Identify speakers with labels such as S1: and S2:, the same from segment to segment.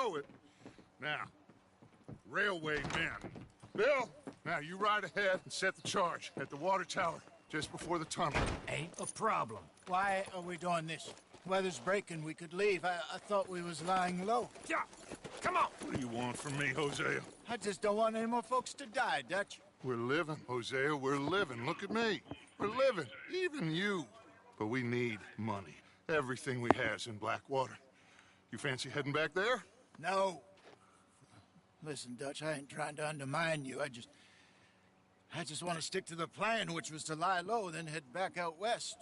S1: show it. Now, railway men. Bill, now you ride ahead and set the charge at the water tower just before the tunnel.
S2: Ain't a problem.
S3: Why are we doing this? Weather's breaking, we could leave. I thought we was lying low.
S2: Yeah, come on.
S1: What do you want from me, Hosea?
S3: I just don't want any more folks to die, Dutch.
S1: We're living, Hosea, we're living. Look at me. We're living, even you. But we need money. Everything we has in Blackwater. You fancy heading back there?
S3: No. Listen, Dutch, I ain't trying to undermine you. I just want to stick to the plan, which was to lie low, then head back out west.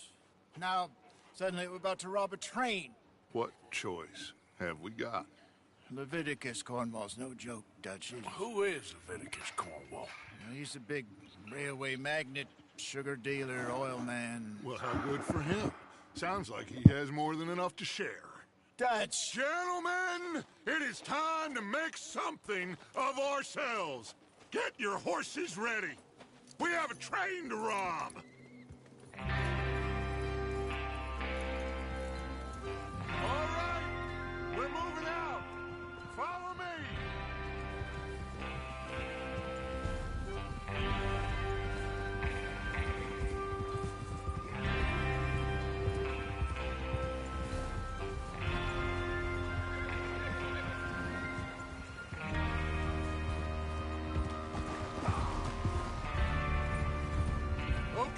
S3: Now, suddenly we're about to rob a train.
S1: What choice have we got?
S3: Leviticus Cornwall's no joke, Dutch.
S2: Who is Leviticus Cornwall?
S3: He's a big railway magnate, sugar dealer, oil man.
S1: Well, how good for him. Sounds like he has more than enough to share.
S3: Dutch!
S1: Gentlemen, it is time to make something of ourselves. Get your horses ready. We have a train to rob. All right, we're moving out. Follow me.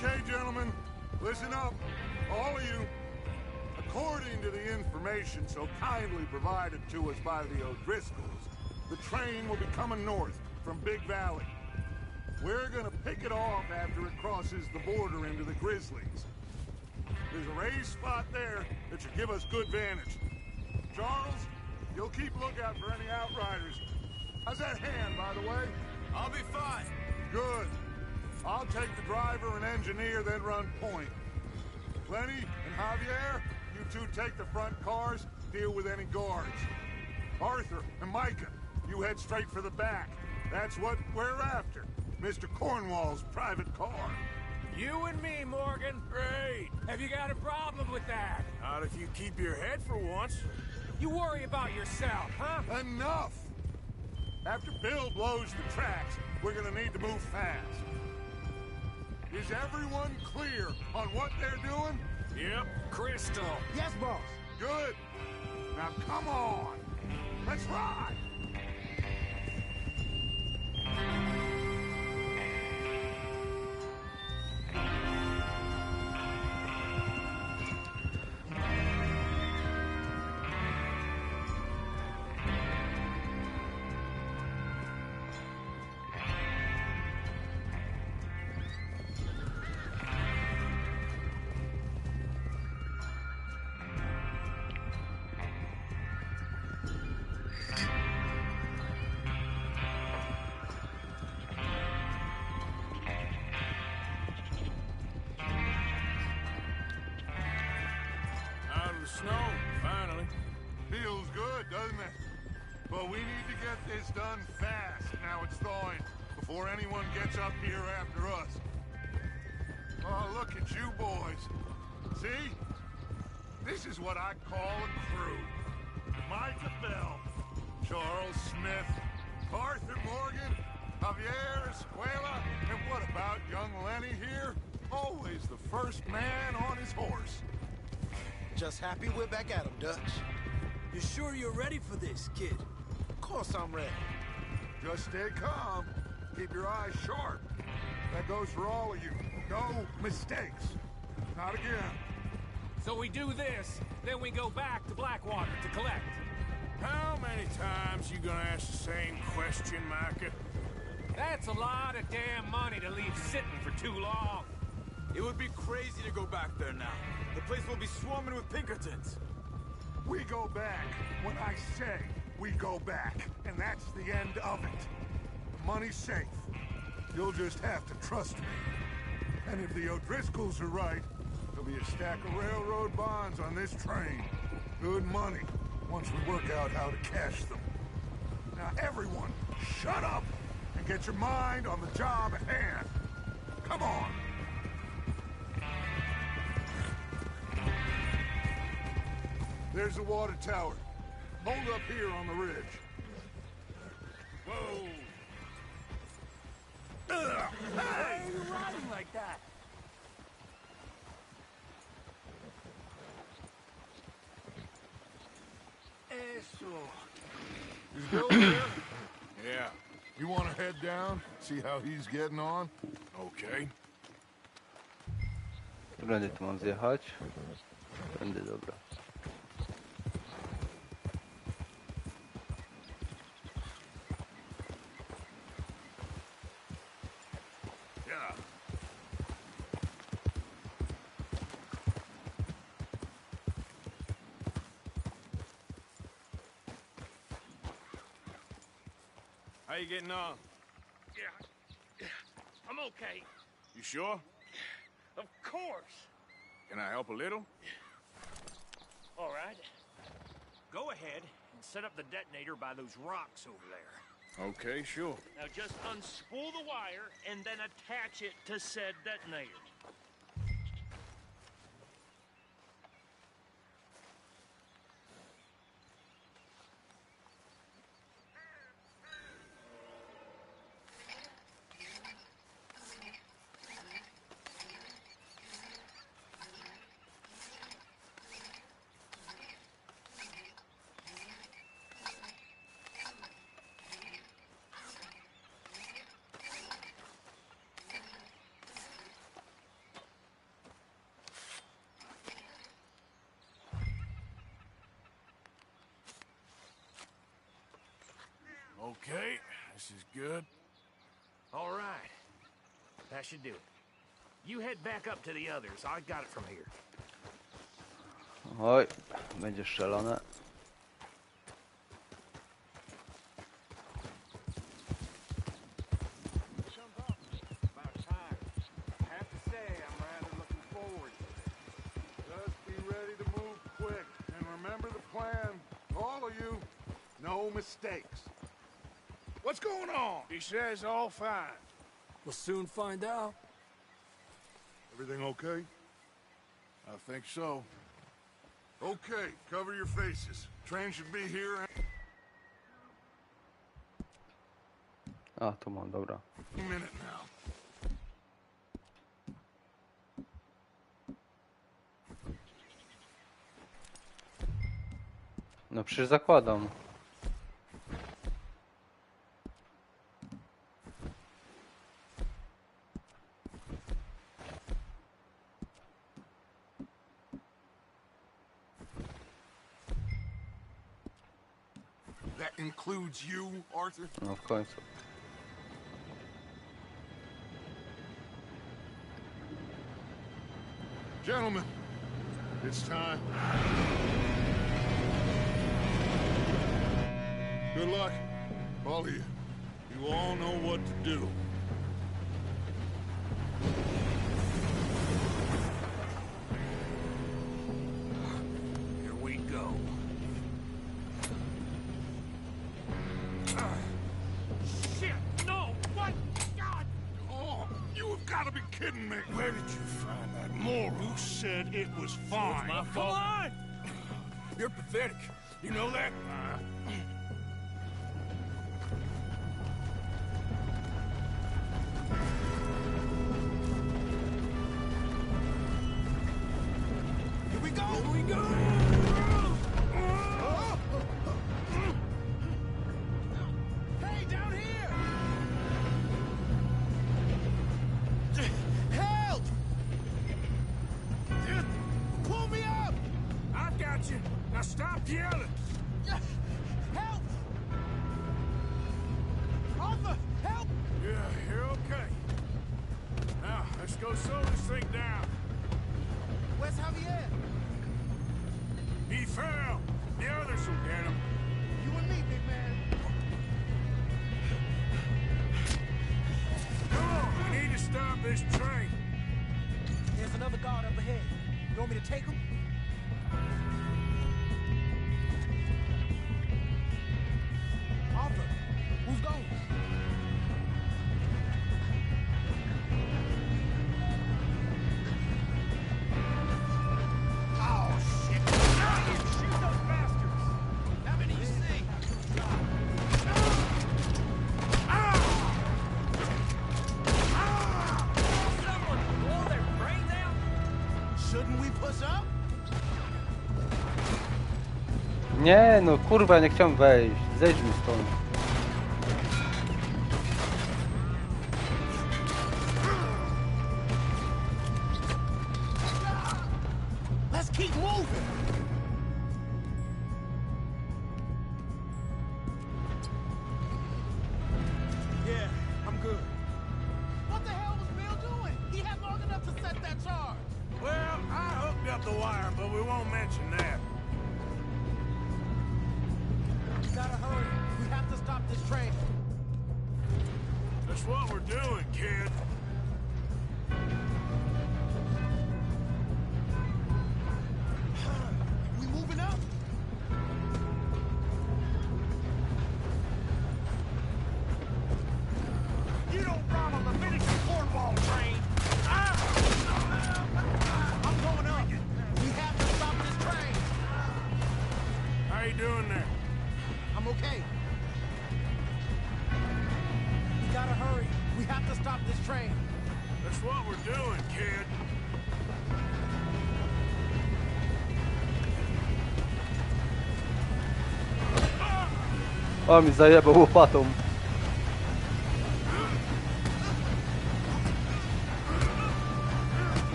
S1: Okay, gentlemen, listen up, all of you. According to the information so kindly provided to us by the O'Driscolls, the train will be coming north from Big Valley. We're gonna pick it off after it crosses the border into the Grizzlies. There's a raised spot there that should give us good vantage. Charles, you'll keep lookout for any outriders. How's that hand, by the way?
S2: I'll be fine.
S1: Good. I'll take the driver and engineer, then run point. Lenny and Javier, you two take the front cars, deal with any guards. Arthur and Micah, you head straight for the back. That's what we're after. Mr. Cornwall's private car.
S2: You and me, Morgan. Great. Have you got a problem with that? Not if you keep your head for once. You worry about yourself, huh?
S1: Enough! After Bill blows the tracks, we're gonna need to move fast. Is everyone clear on what they're doing?
S2: Yep, crystal.
S3: Yes, boss.
S1: Good. Now come on. Let's ride.
S2: Snow, finally.
S1: Feels good, doesn't it? But we need to get this done fast now it's thawing, before anyone gets up here after us. Oh, look at you boys. See? This is what I call a crew. Micah Bell, Charles Smith, Arthur Morgan, Javier Escuela, and what about young Lenny here? Always the first man on his horse.
S4: Just happy we're back at 'em, Dutch.
S5: You sure you're ready for this, kid?
S4: Of course I'm ready.
S1: Just stay calm. Keep your eyes sharp. That goes for all of you. No mistakes. Not again.
S2: So we do this, then we go back to Blackwater to collect. How many times you gonna ask the same question, Micah? That's a lot of damn money to leave sitting for too long.
S5: It would be crazy to go back there now. The place will be swarming with Pinkertons.
S1: We go back when I say we go back, and that's the end of it. The money's safe. You'll just have to trust me. And if the O'Driscolls are right, there'll be a stack of railroad bonds on this train. Good money, once we work out how to cash them. Now everyone, shut up and get your mind on the job at hand. Come on. There's the water tower. Hold up here on the ridge.
S2: Whoa! Hey! Why are you riding like that? Eso.
S1: You still here? Yeah. You want to head down? See how he's getting on? Okay.
S6: Którędy tu mam zjechać? Tędy, dobra.
S1: Yeah.
S2: How you getting on? Yeah. I'm okay.
S1: You sure?
S2: Of course.
S1: Can I help a little?
S2: All right. Go ahead and set up the detonator by those rocks over there.
S1: Okay, sure.
S2: Now just unspool the wire and then attach it to said detonator.
S1: Okay, this is good.
S2: All right. That should do it. You head back up to the others. I got it from here.
S6: Oj, będzie strzelone.
S2: About time. I have to say, I'm rather looking forward to this.
S1: Just be ready to move quick. And remember the plan. All of you, no mistakes. What's going on?
S2: He says all fine. We'll soon find out.
S1: Everything okay? I think so. Okay, cover your faces. Train should be here
S6: A, tu mam, dobra.
S1: in a minute now.
S6: No przecież zakładam.
S1: That includes you, Arthur?
S6: No w końcu.
S1: Gentlemen, it's time. Good luck, all of you. You all know what to do.
S2: Here we go. Shit! No! What? God!
S1: Oh, you have got to be kidding me.
S7: Where did you find that moral? Who said it was fine?
S2: My fault. Come on!
S7: You're pathetic. You know that?
S4: Here we go!
S2: Here we go!
S4: Hey, down here! Help! Pull me up!
S7: I've got you. Now stop yelling.
S4: Help! Arthur, help!
S7: Yeah, you're okay. Now, let's go slow this thing down.
S4: Where's Javier?
S7: He fell. The others will get him.
S4: You and me, big man.
S7: Come on, we need to stop this train.
S4: There's another guard up ahead. You want me to take him? Arthur, who's going? Oh, shit. Shoot those bastards! How many
S6: Nie, no kurwa, nie chciałem wejść. Zejdź mi stąd.
S4: Let's keep moving. Yeah, I'm good. What the hell was Bill doing? He had long enough to set that charge.
S7: Well, I hooked up the wire, but we won't mention that.
S4: We gotta hurry. We have to stop this train.
S7: That's what we're doing, kid.
S4: We moving up?
S7: You don't run on the Leviticus cornball train.
S4: I'm going up. We have to stop this train.
S7: How you doing there?
S4: I'm okay. We gotta hurry. We have to stop this train.
S7: That's what we're doing, kid.
S6: O, mi zajebał łopatą.
S4: You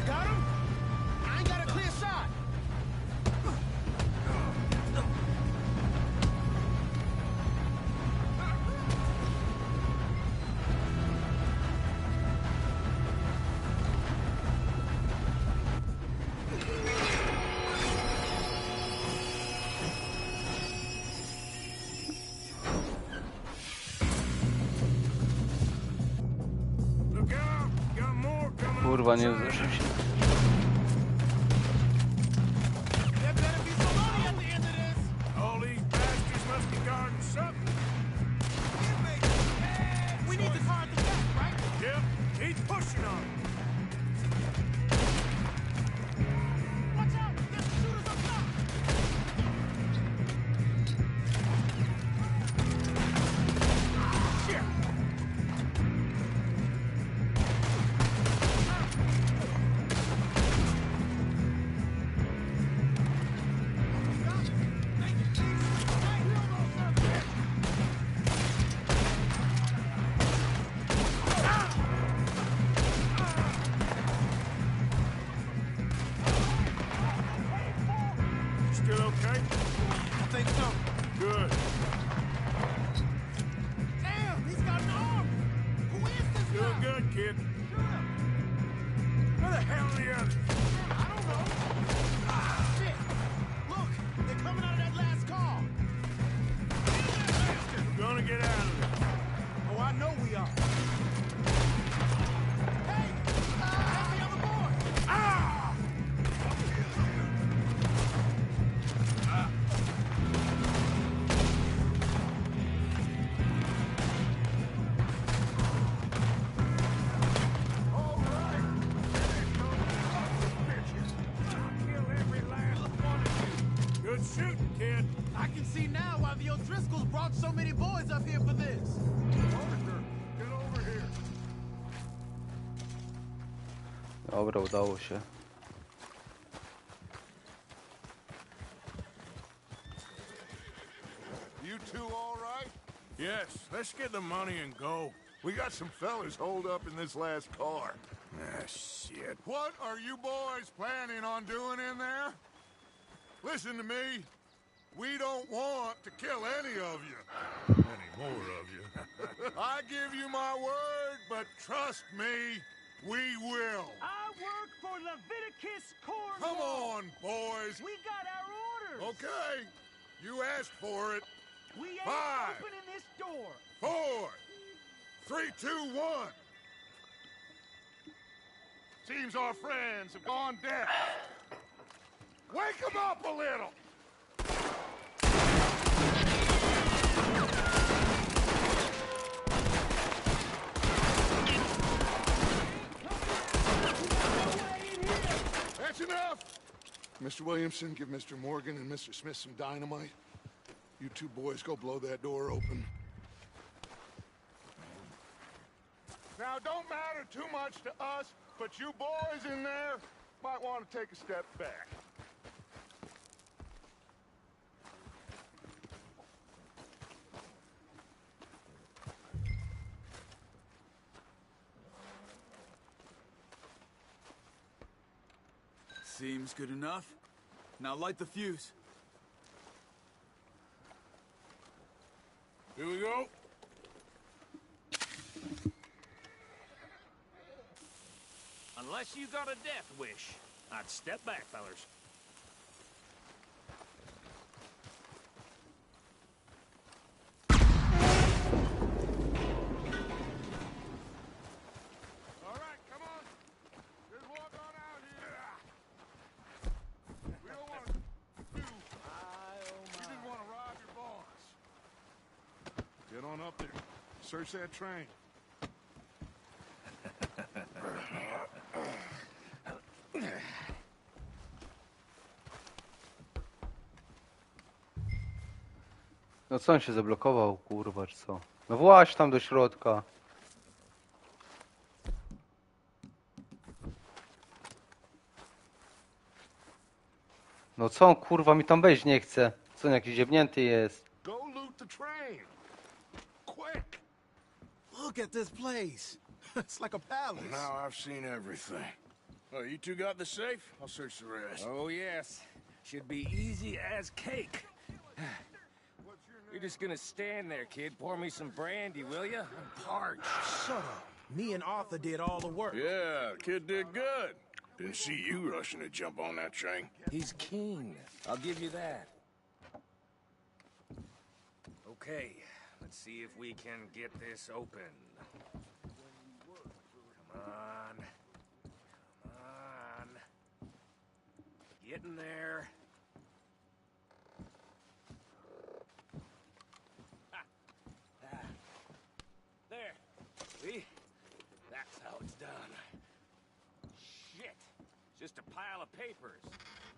S4: got him? I ain't got a clear shot.
S7: Look out! Got more coming.
S6: Kurwa, nie zeszł się.
S4: There better be some money at the end of this.
S7: All these bastards must be guarding something.
S4: We need the car at the back, right?
S7: Yep, he's pushing on it.
S4: Watch out! There's shooters up top!
S7: Shit! Still okay?
S4: I think so.
S7: Good.
S4: Damn, he's got an arm! Who is this
S7: Doing
S4: guy?
S7: good, kid. Where the hell are the others?
S4: I don't know. Ah, shit! Look, they're coming out of that last car.
S7: We're gonna get out of there.
S4: Oh, I know we are. Hey! That's the other boy!
S7: Ah! All right. Kill every last one of you. Good shooting, kid.
S4: I can see now why the O'Driscolls brought so many boys up here for this.
S7: Arthur, get over here.
S6: Dobra, udało się.
S1: You two all right?
S7: Yes, let's get the money and go.
S1: We got some fellas holed up in this last car.
S7: Ah, shit.
S1: What are you boys planning on doing in there? Listen to me. We don't want to kill any of you. Any more of you. I give you my word, but trust me, we will.
S8: I work for Leviticus Cornwall.
S1: Come on, boys.
S8: We got our orders.
S1: Okay. You asked for it.
S8: We ain't
S1: 5,
S8: opening this door.
S1: 4, 3, 2, 1. Seems our friends have gone deaf. Wake them up a little. That's enough. Mr. Williamson, give Mr. Morgan and Mr. Smith some dynamite. You two boys go blow that door open. Now, don't matter too much to us, but you boys in there might want to take a step back.
S5: Seems good enough. Now light the fuse.
S7: Here we go.
S2: Unless you got a death wish, I'd step back, fellers.
S7: All right, come on. Just walk on out here. We don't want to do. You just want to rob your boss. Get on up there. Search that train.
S6: No co on się zablokował, kurwa, czy co? No właź tam do środka. No co on, kurwa, mi tam wejść nie chce? Co on jakiś ziebnięty jest?
S7: Go loot the train. Quick.
S4: Look at this place. It's like a palace.
S7: Now I've seen everything. Oh, you two got the safe? I'll search the rest.
S2: Oh, yes. Should be easy as cake. You're just gonna stand there, kid. Pour me some brandy, will ya? I'm parched.
S4: Shut up. Me and Arthur did all the work.
S7: Yeah, the kid did good. Didn't see you rushing to jump on that train.
S2: He's keen. I'll give you that. Okay, let's see if we can get this open. Come on. Come on. Get in there. There. See? That's how it's done. Shit. Just a pile of papers.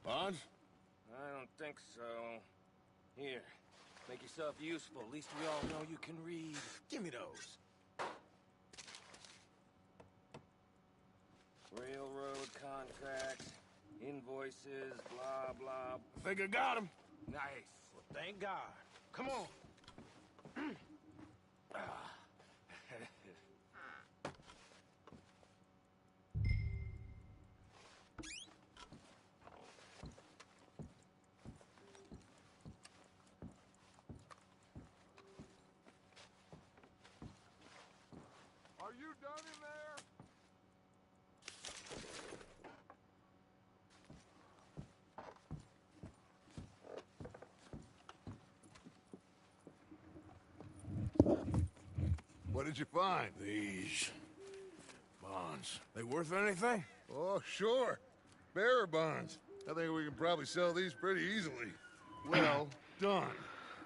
S7: Bonds?
S2: I don't think so. Here. Make yourself useful. At least we all know you can read.
S4: Give me those.
S2: Railroad contracts, invoices, blah, blah.
S7: I think I got him.
S2: Nice.
S4: Well, thank God. Come on.
S7: Are you done in there? What did you find? These bonds. They worth anything? Oh, sure. Bearer bonds. I think we can probably sell these pretty easily. Well done.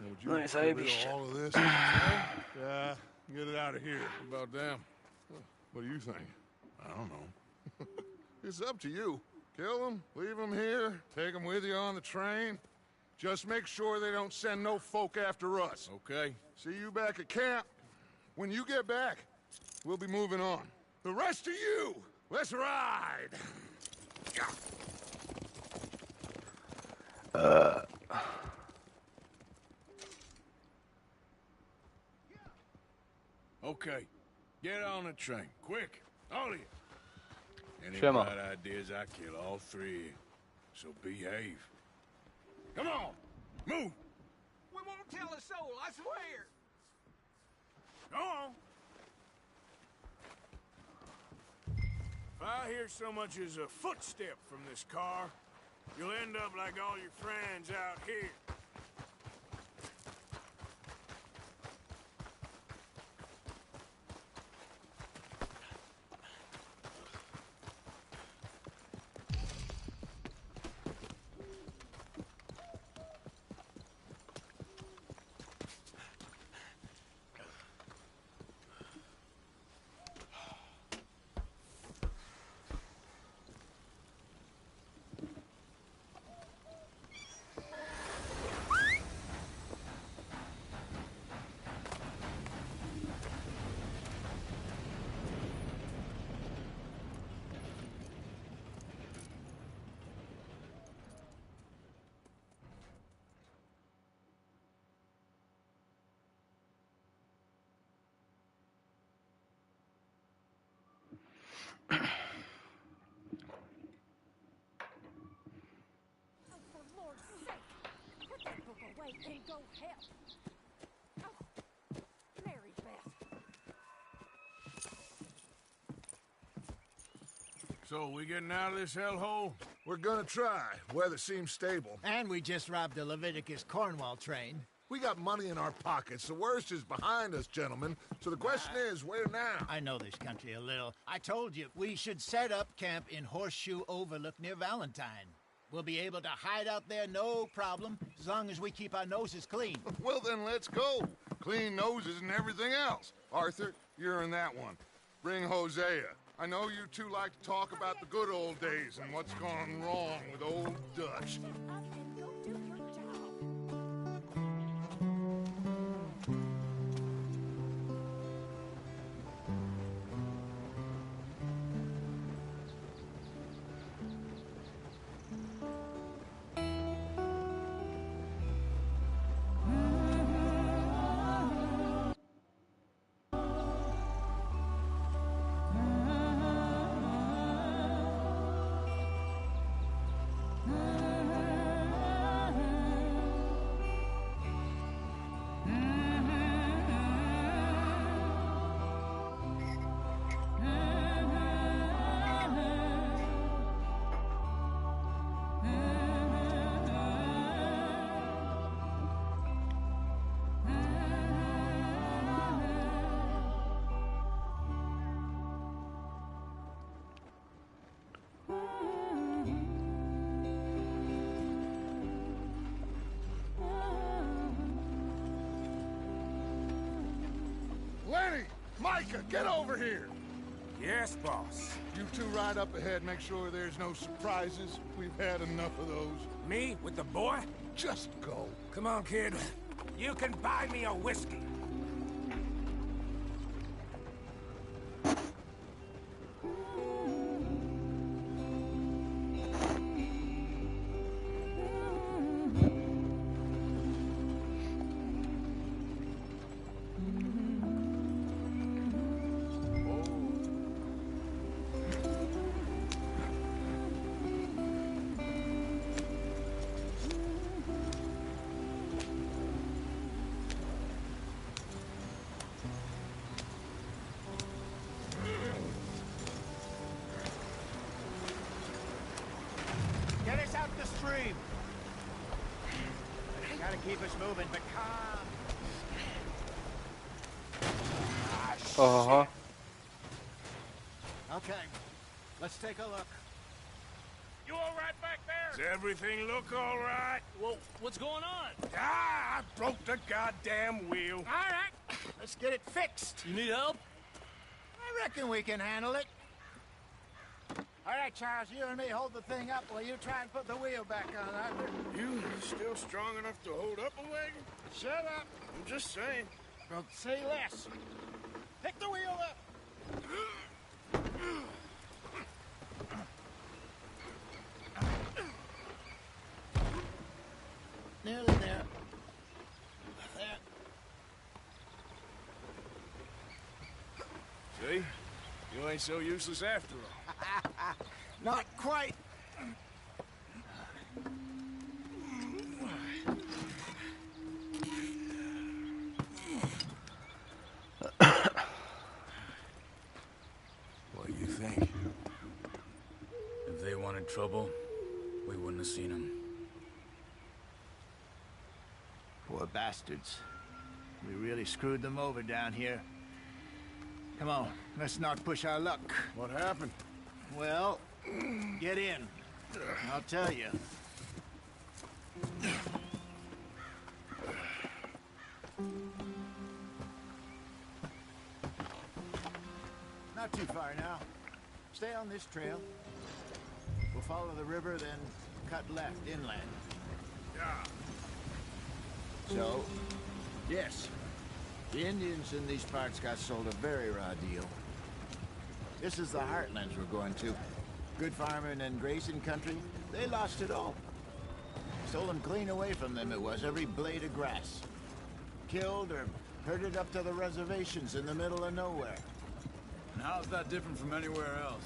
S7: Would you
S6: Nice,
S7: get rid of
S6: zajebiście.
S7: all of this? Yeah, get it out of here. What about them? What do you think? I don't know. It's up to you. Kill them, leave them here, take them with you on the train. Just make sure they don't send no folk after us, okay? See you back at camp. When you get back, we'll be moving on. The rest of you, let's ride! Okay, get on the train, quick, all of you. Any
S6: Siema.
S7: bad ideas, I kill all three. So behave. Come on, move!
S2: We won't tell a soul, I swear!
S7: Go on! If I hear so much as a footstep from this car, you'll end up like all your friends out here.
S9: boy, then go help. Oh, Mary Beth.
S2: So, we getting out of this hellhole?
S7: We're gonna try. Weather seems stable.
S3: And we just robbed a Leviticus Cornwall train.
S7: We got money in our pockets. The worst is behind us, gentlemen. So the question is, where now?
S3: I know this country a little. I told you, we should set up camp in Horseshoe Overlook near Valentine. We'll be able to hide out there, no problem, as long as we keep our noses clean.
S7: Well, then let's go. Clean noses and everything else. Arthur, you're in that one. Bring Hosea. I know you two like to talk about the good old days and what's gone wrong with old Dutch.
S9: Shut up and go do your job.
S7: Lenny! Micah, get over here!
S2: Yes, boss.
S7: You two ride up ahead, make sure there's no surprises. We've had enough of those.
S2: Me with the boy?
S7: Just go.
S2: Come on, kid. You can buy me a whiskey.
S3: Get us out the stream. Gotta keep us moving, but calm.
S6: Aha.
S3: Okay, let's take a look.
S2: You all right back there? Does everything look all right?
S8: Well, what's going on?
S2: Ah, I broke the goddamn wheel.
S3: All right, let's get it fixed.
S8: You need help?
S3: I reckon we can handle it. All right, Charles, you and me hold the thing up while you try and put the wheel back on, Arthur.
S2: You still strong enough to hold up a wagon?
S3: Shut up.
S2: I'm just saying.
S3: Don't say less. Pick the wheel up. Nearly there. There.
S2: See? You ain't so useless after all.
S3: Not quite.
S5: What do you think? If they wanted trouble, we wouldn't have seen them.
S3: Poor bastards. We really screwed them over down here. Come on, let's not push our luck.
S2: What happened?
S3: Well, get in. I'll tell you. Not too far now. Stay on this trail. We'll follow the river, then cut left inland.
S2: Yeah.
S3: So, yes, the Indians in these parts got sold a very raw deal. This is the heartlands we're going to. Good farming and grazing country, they lost it all. Stolen clean away from them it was, every blade of grass. Killed or herded up to the reservations in the middle of nowhere.
S5: And how's that different from anywhere else?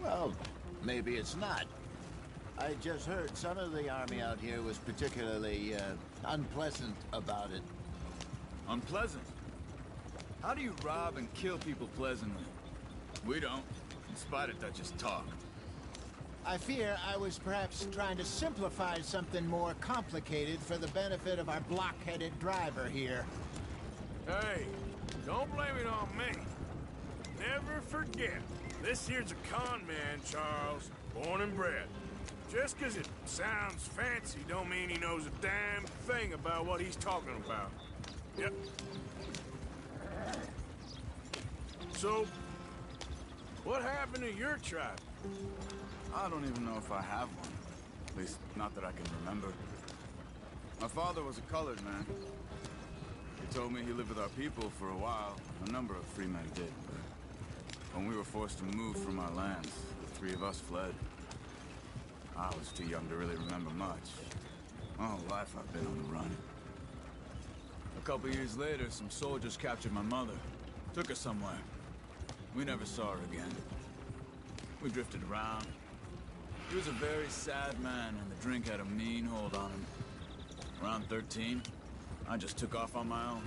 S3: Well, maybe it's not. I just heard some of the army out here was particularly, unpleasant about it.
S5: Unpleasant? How do you rob and kill people pleasantly? We don't, in spite of Dutch's talk.
S3: I fear I was perhaps trying to simplify something more complicated for the benefit of our block-headed driver here.
S2: Hey, don't blame it on me. Never forget, this here's a con man, Charles, born and bred. Just 'cause it sounds fancy don't mean he knows a damn thing about what he's talking about. Yep. So, what happened to your tribe?
S5: I don't even know if I have one. At least, not that I can remember. My father was a colored man. He told me he lived with our people for a while. A number of free men did, but when we were forced to move from our lands, the three of us fled. I was too young to really remember much. My whole life I've been on the run. A couple years later, some soldiers captured my mother. Took her somewhere. We never saw her again. We drifted around. He was a very sad man, and the drink had a mean hold on him. Around 13, I just took off on my own.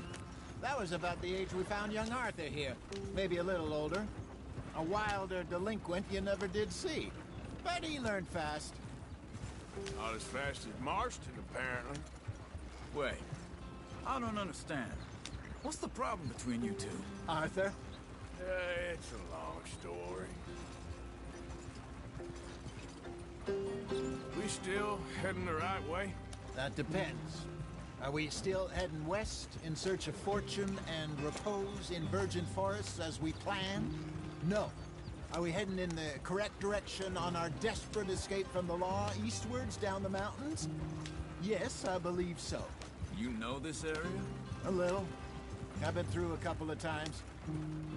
S3: That was about the age we found young Arthur here. Maybe a little older. A wilder delinquent you never did see. But he learned fast.
S2: Not as fast as Marston, apparently.
S5: Wait, I don't understand. What's the problem between you two?
S3: Arthur?
S2: It's a long story. We still heading the right way?
S3: That depends. Are we still heading west in search of fortune and repose in virgin forests as we planned? No. Are we heading in the correct direction on our desperate escape from the law eastwards down the mountains? Yes, I believe so.
S5: You know this area?
S3: A little. I've been through a couple of times.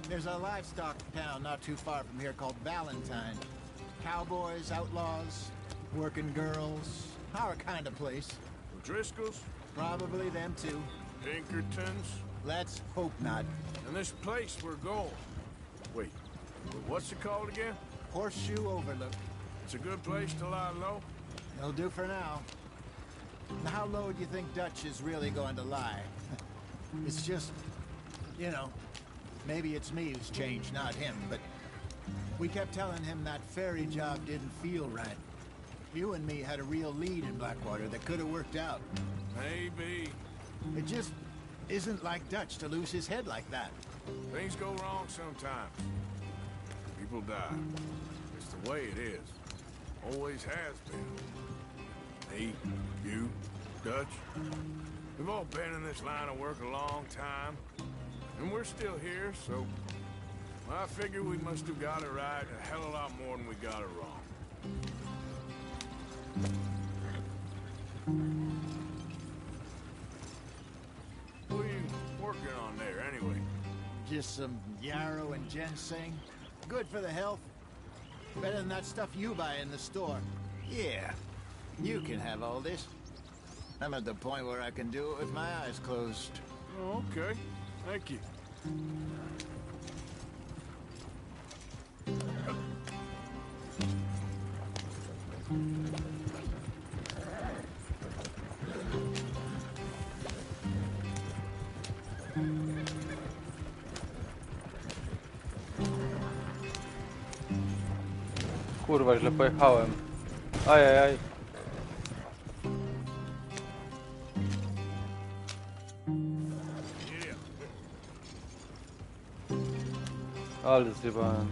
S3: There's a livestock town not too far from here called Valentine. Cowboys, outlaws, working girls, our kind of place.
S2: Driscoll's?
S3: Probably them too.
S2: Pinkertons?
S3: Let's hope not.
S2: And this place we're going. Wait, what's it called again?
S3: Horseshoe Overlook.
S2: It's a good place to lie low?
S3: It'll do for now. Now, how low do you think Dutch is really going to lie? It's just, you know, maybe it's me who's changed, not him, but we kept telling him that ferry job didn't feel right. You and me had a real lead in Blackwater that could have worked out.
S2: Maybe.
S3: It just isn't like Dutch to lose his head like that.
S2: Things go wrong sometimes. People die. It's the way it is. Always has been. Me, you, Dutch. We've all been in this line of work a long time. And we're still here, so I figure we must have got it right a hell of a lot more than we got it wrong. What are you working on there, anyway?
S3: Just some yarrow and ginseng. Good for the health. Better than that stuff you buy in the store. Yeah, you can have all this. I'm at the point where I can do it with my eyes closed.
S2: Oh, okay. Thank you.
S6: Kurwa, źle pojechałem. Ajajaj. Ale zjebałem.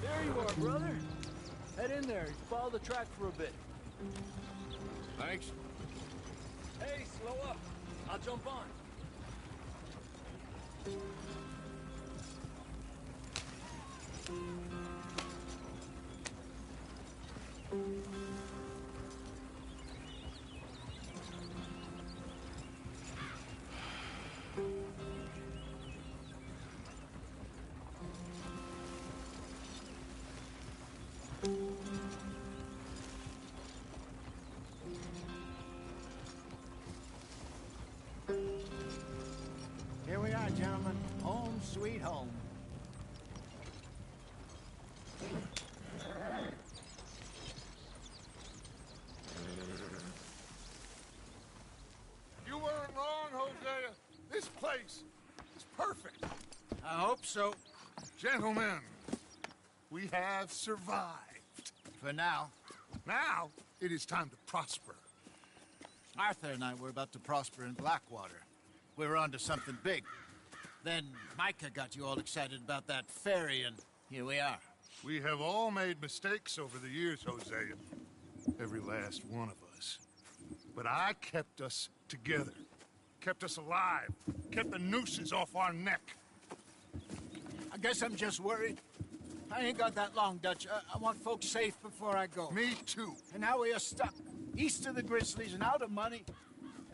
S4: There you are, brother. Head in there and follow the track for a bit.
S2: Thanks.
S4: Hey, slow up. I'll jump on.
S3: Here we are, gentlemen. Home sweet home.
S1: perfect.
S3: I hope so.
S1: Gentlemen, we have survived.
S3: For now.
S1: Now, it is time to prosper.
S3: Arthur and I were about to prosper in Blackwater. We were onto something big. Then Micah got you all excited about that ferry, and here we are.
S1: We have all made mistakes over the years, Hosea. Every last one of us. But I kept us together. Kept us alive. Kept the nooses off our neck.
S3: I guess I'm just worried. I ain't got that long, Dutch. I want folks safe before I go.
S1: Me too.
S3: And now we are stuck east of the Grizzlies and out of money.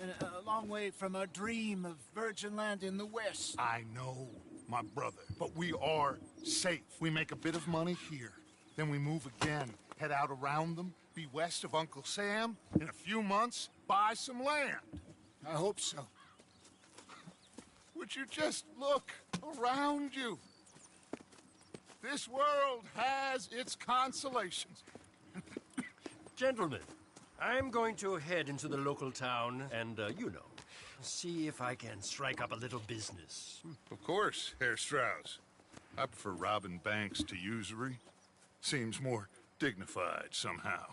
S3: And a long way from our dream of virgin land in the west.
S1: I know, my brother, but we are safe. We make a bit of money here. Then we move again, head out around them, be west of Uncle Sam. In a few months, buy some land.
S3: I hope so.
S1: Would you just look around you? This world has its consolations.
S10: Gentlemen, I'm going to head into the local town and, see if I can strike up a little business.
S1: Of course, Herr Strauss. I prefer robbing banks to usury. Seems more dignified somehow.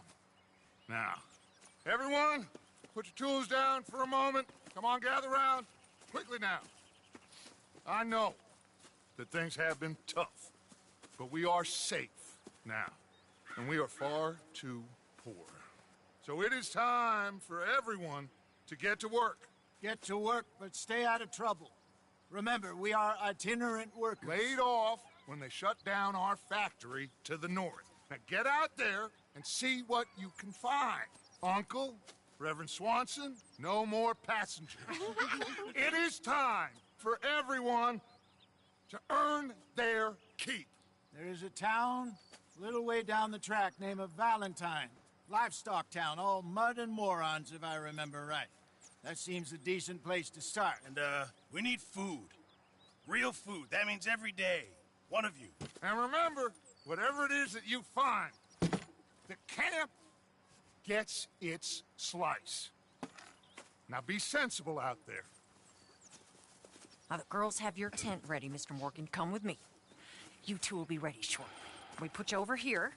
S1: Now, everyone, put your tools down for a moment. Come on, gather round. Quickly now. I know that things have been tough, but we are safe now, and we are far too poor. So it is time for everyone to get to work.
S3: Get to work, but stay out of trouble. Remember, we are itinerant workers.
S1: Laid off when they shut down our factory to the north. Now get out there and see what you can find. Uncle, Reverend Swanson, no more passengers. It is time for everyone to earn their keep.
S3: There is a town a little way down the track named Valentine. Livestock town, all mud and morons, if I remember right. That seems a decent place to start.
S4: And, we need food. Real food. That means every day. One of you.
S1: And remember, whatever it is that you find, the camp gets its slice. Now be sensible out there.
S9: Now, the girls have your tent ready, Mr. Morgan. Come with me. You two will be ready shortly. We put you over here.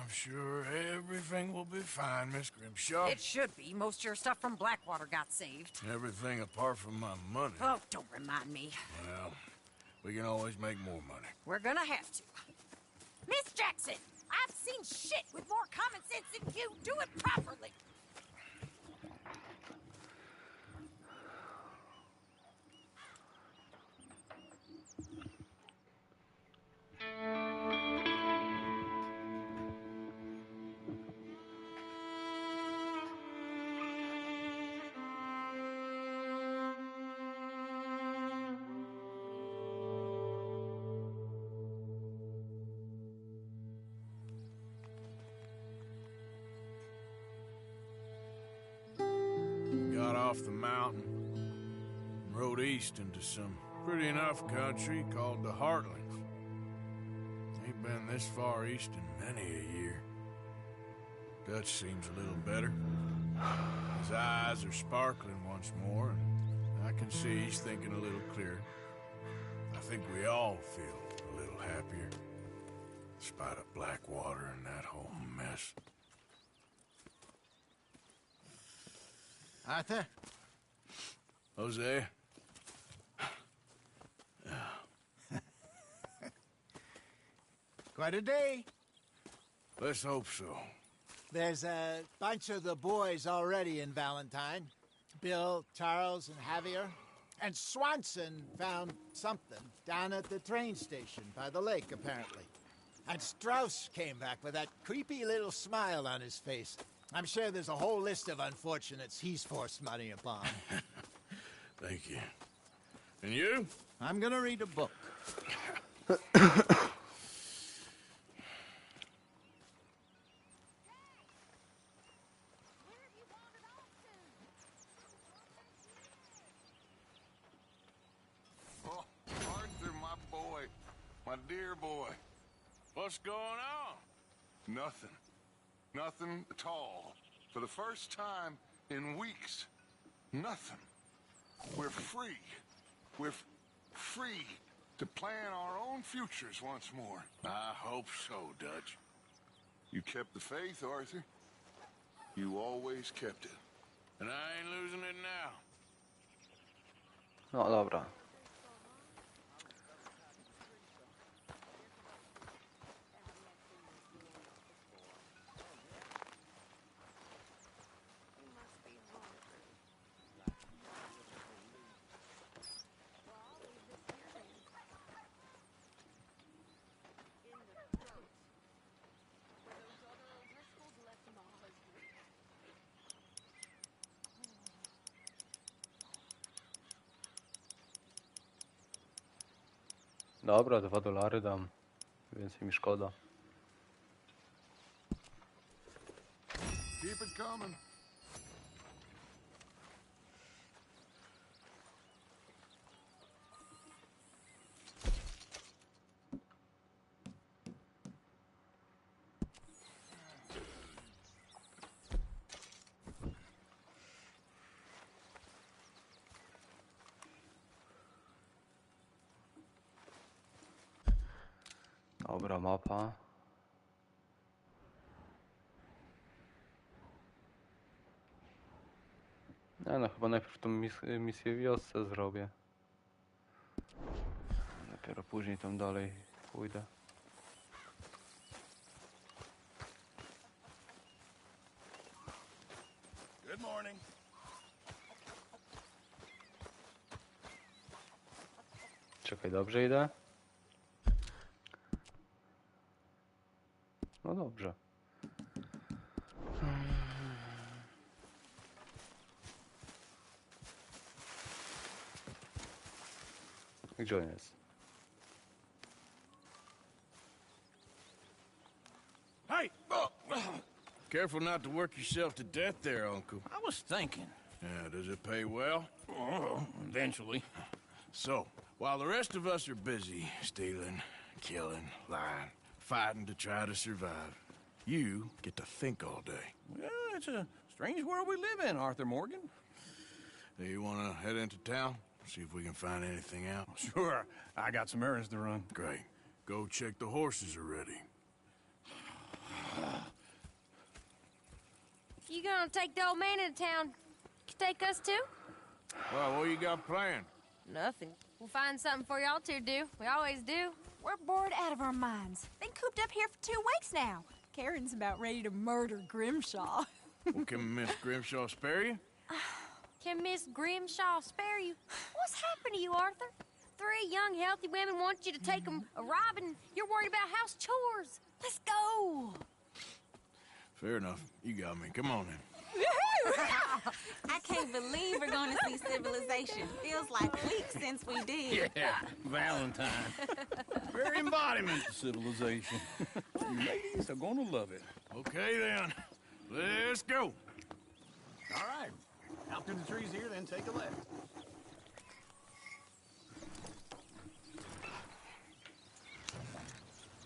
S7: I'm sure everything will be fine, Miss Grimshaw.
S9: It should be. Most of your stuff from Blackwater got saved.
S7: Everything apart from my money.
S9: Oh, don't remind me.
S7: Well, we can always make more money.
S9: We're gonna have to. Miss Jackson, I've seen shit with more common sense than you. Do it properly.
S7: Got off the mountain and rode east into some pretty enough country called the Heartlands. Ain't been this far east in many a year. Dutch seems a little better. His eyes are sparkling once more, and I can see he's thinking a little clearer. I think we all feel a little happier, in spite of Blackwater and that whole mess.
S3: Arthur?
S7: Jose?
S3: Quite a day.
S7: Let's hope so.
S3: There's a bunch of the boys already in Valentine. Bill, Charles, and Javier. And Swanson found something down at the train station by the lake, apparently. And Strauss came back with that creepy little smile on his face. I'm sure there's a whole list of unfortunates he's forced money upon.
S7: Thank you. And you?
S3: I'm gonna read a book.
S1: Oh, Arthur, my boy. My dear boy.
S7: What's going on?
S1: Nothing. Nothing at all. For the first time in weeks. Nothing. We're free. free to plan our own futures once more.
S7: I hope so, Dutch.
S1: You kept the faith, Arthur. You always kept it.
S7: And I ain't losing it now.
S6: No dobra. Dobra, $2 dam. Więcej mi szkoda.
S1: Keep it coming.
S6: Dobra, mapa. Nie no, chyba najpierw tą misję w wiosce zrobię. Dopiero później tam dalej pójdę.
S7: Good morning.
S6: Czekaj, dobrze idę? No dobrze. Gdzie on jest?
S7: Hey! Careful not to work yourself to death there, Uncle.
S4: I was thinking.
S7: Yeah, does it pay well?
S4: Oh, eventually.
S7: So, while the rest of us are busy stealing, killing, lying, fighting to try to survive, you get to think all day.
S4: Well, it's a strange world we live in, Arthur Morgan.
S7: Hey, you want to head into town? See if we can find anything out?
S4: Sure, I got some errands to run.
S7: Great. Go check the horses are ready.
S11: You gonna take the old man into town? You take us too?
S7: Well, what you got planned?
S11: Nothing. We'll find something for y'all to do. We always do.
S9: We're bored out of our minds. Been cooped up here for 2 weeks now. Karen's about ready to murder Grimshaw.
S7: Well, can Miss Grimshaw spare you?
S11: Can Miss Grimshaw spare you? What's happened to you, Arthur? 3 young, healthy women want you to take them a robbing. You're worried about house chores. Let's go.
S7: Fair enough. You got me. Come on then.
S12: I can't believe we're going to see civilization. Feels like weeks since we did.
S4: Yeah, Valentine. Very embodiment of civilization. You ladies are going to love it.
S7: Okay then. Let's go.
S4: All right. Out through the trees here, then take a left.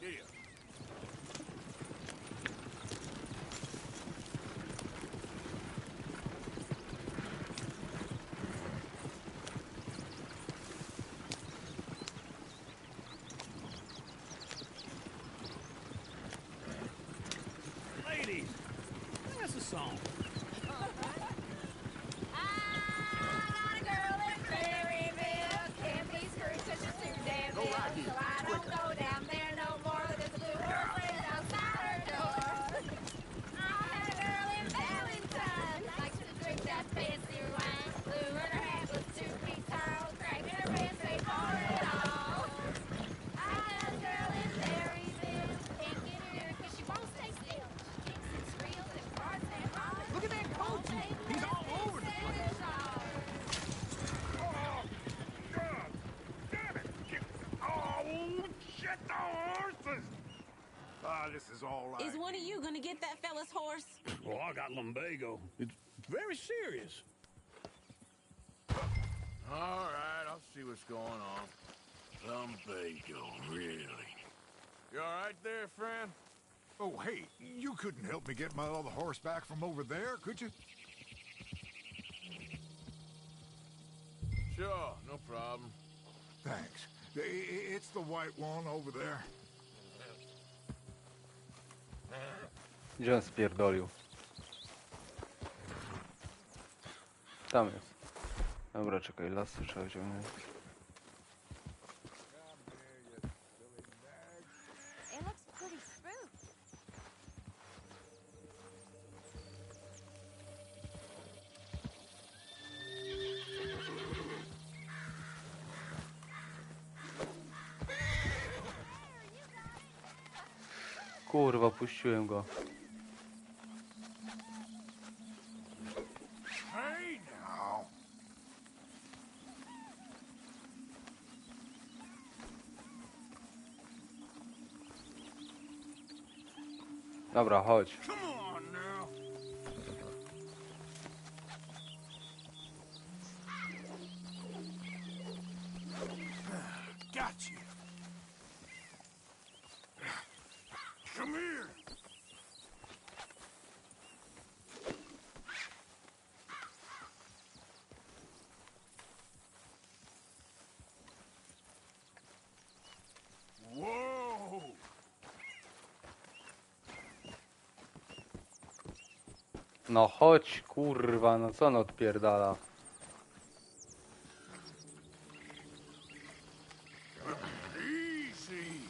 S7: Yeah.
S4: Ladies, sing us a song. Look at that coach. He's all over the place.
S1: Damn it! Oh, shit, the horses! This is all right.
S12: Is one of you going to get that fella's horse?
S4: Well, I got lumbago. It's very serious.
S7: All right, I'll see what's going on. Lumbago, really. You all right there, friend?
S1: Oh, hey, you couldn't help me get my other horse back from over there, could you?
S7: Sure, no problem.
S1: Thanks. It's the white one over there.
S6: Gdzie on spierdolił? Tam jest. Dobra, czekaj, lasy trzeba wziąć.
S11: It looks pretty spooked.
S6: Kurwa, puściłem go.
S1: Hey now.
S6: Dobra, chodź.
S1: Come on now. Got you. Come here. Whoa!
S6: No chodź, kurwa, no co on odpierdala?
S1: Easy.